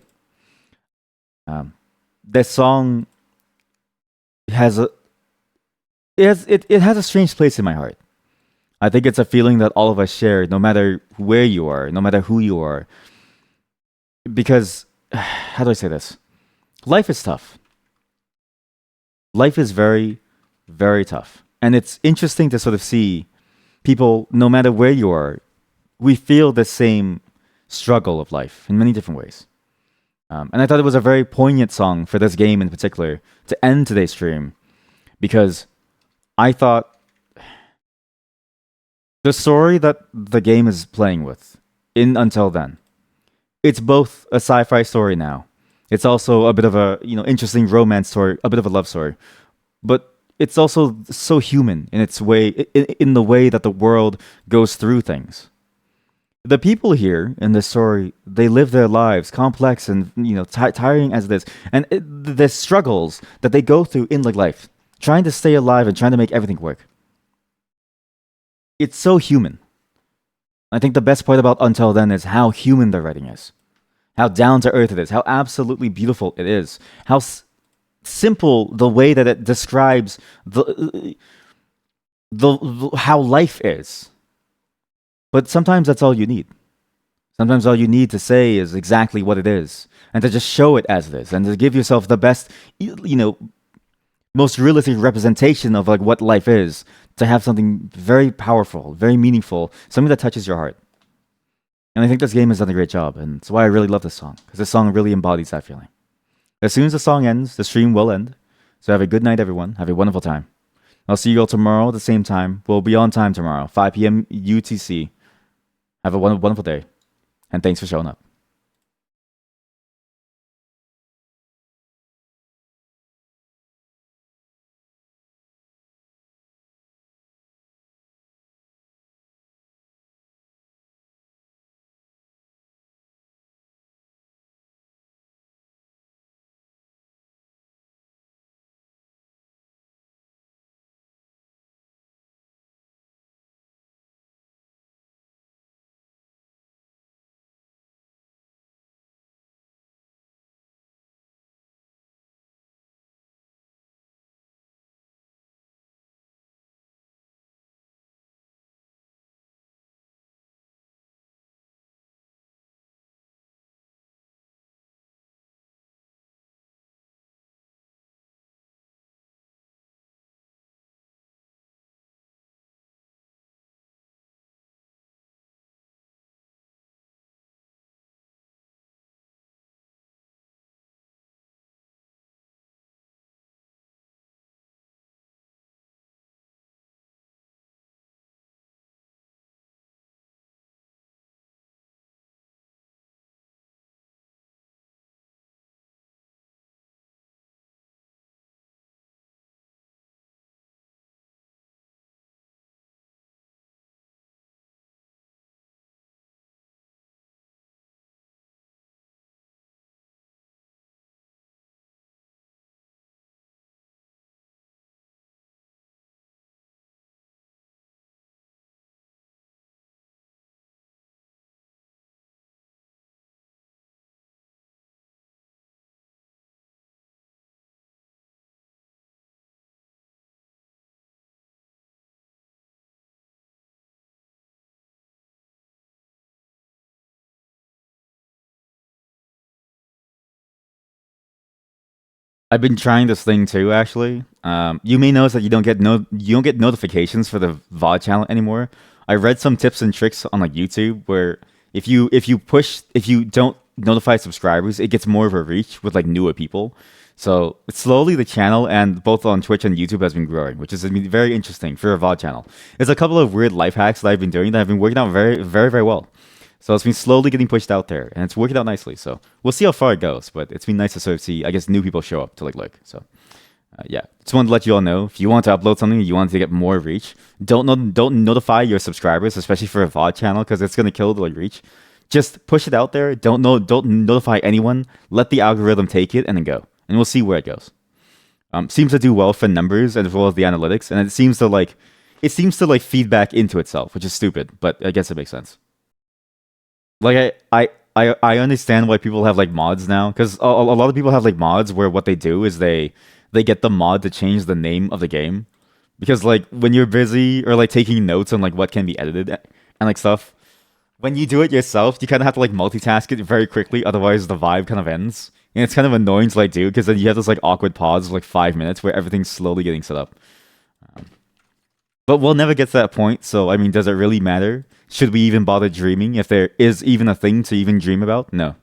This song has a it has a strange place in my heart. I think it's a feeling that all of us share, no matter where you are, no matter who you are. Because, how do I say this? Life is tough. Life is very, very tough. And it's interesting to sort of see people, no matter where you are, we feel the same struggle of life in many different ways. And I thought it was a very poignant song for this game in particular to end today's stream, because I thought the story that the game is playing with in Until Then, it's both a sci-fi story now. It's also a bit of a interesting romance story, a bit of a love story, but it's also so human in its way, in the way that the world goes through things. The people here in this story, they live their lives, complex and tiring as it is, and the struggles that they go through in life, trying to stay alive and trying to make everything work. It's so human. I think the best part about Until Then is how human the writing is, how down to earth it is, how absolutely beautiful it is, how simple the way that it describes the how life is. But sometimes that's all you need. Sometimes all you need to say is exactly what it is, and to just show it as it is, and to give yourself the best, most realistic representation of what life is, to have something very powerful, very meaningful, something that touches your heart. And I think this game has done a great job, and that's why I really love this song, because this song really embodies that feeling. As soon as the song ends, the stream will end. So have a good night, everyone. Have a wonderful time. I'll see you all tomorrow at the same time. We'll be on time tomorrow, 5 p.m. UTC. Have a wonderful day, and thanks for showing up. I've been trying this thing too, actually. You may notice that you don't get notifications for the VOD channel anymore. I read some tips and tricks on YouTube where if you don't notify subscribers, it gets more of a reach with newer people. So slowly the channel, and both on Twitch and YouTube, has been growing, which is very interesting for a VOD channel. There's a couple of weird life hacks that I've been doing that have been working out very, very, very well. So it's been slowly getting pushed out there, and it's working out nicely. So we'll see how far it goes, but it's been nice to sort of see, I guess, new people show up to like look. So yeah, just wanted to let you all know if you want to upload something, you want to get more reach. Don't notify your subscribers, especially for a VOD channel, because it's gonna kill the like reach. Just push it out there. Don't notify anyone. Let the algorithm take it and then go, and we'll see where it goes. Seems to do well for numbers as well as the analytics, and it seems to like feedback into itself, which is stupid, but I guess it makes sense. Like I understand why people have like mods now, because a lot of people have like mods where what they do is they get the mod to change the name of the game, because like when you're busy or like taking notes on like what can be edited and like stuff, when you do it yourself, you kind of have to like multitask it very quickly, otherwise the vibe kind of ends. And it's kind of annoying to like do because then you have this like awkward pause of like 5 minutes where everything's slowly getting set up. But we'll never get to that point, so I mean, does it really matter? Should we even bother dreaming if there is even a thing to even dream about? No.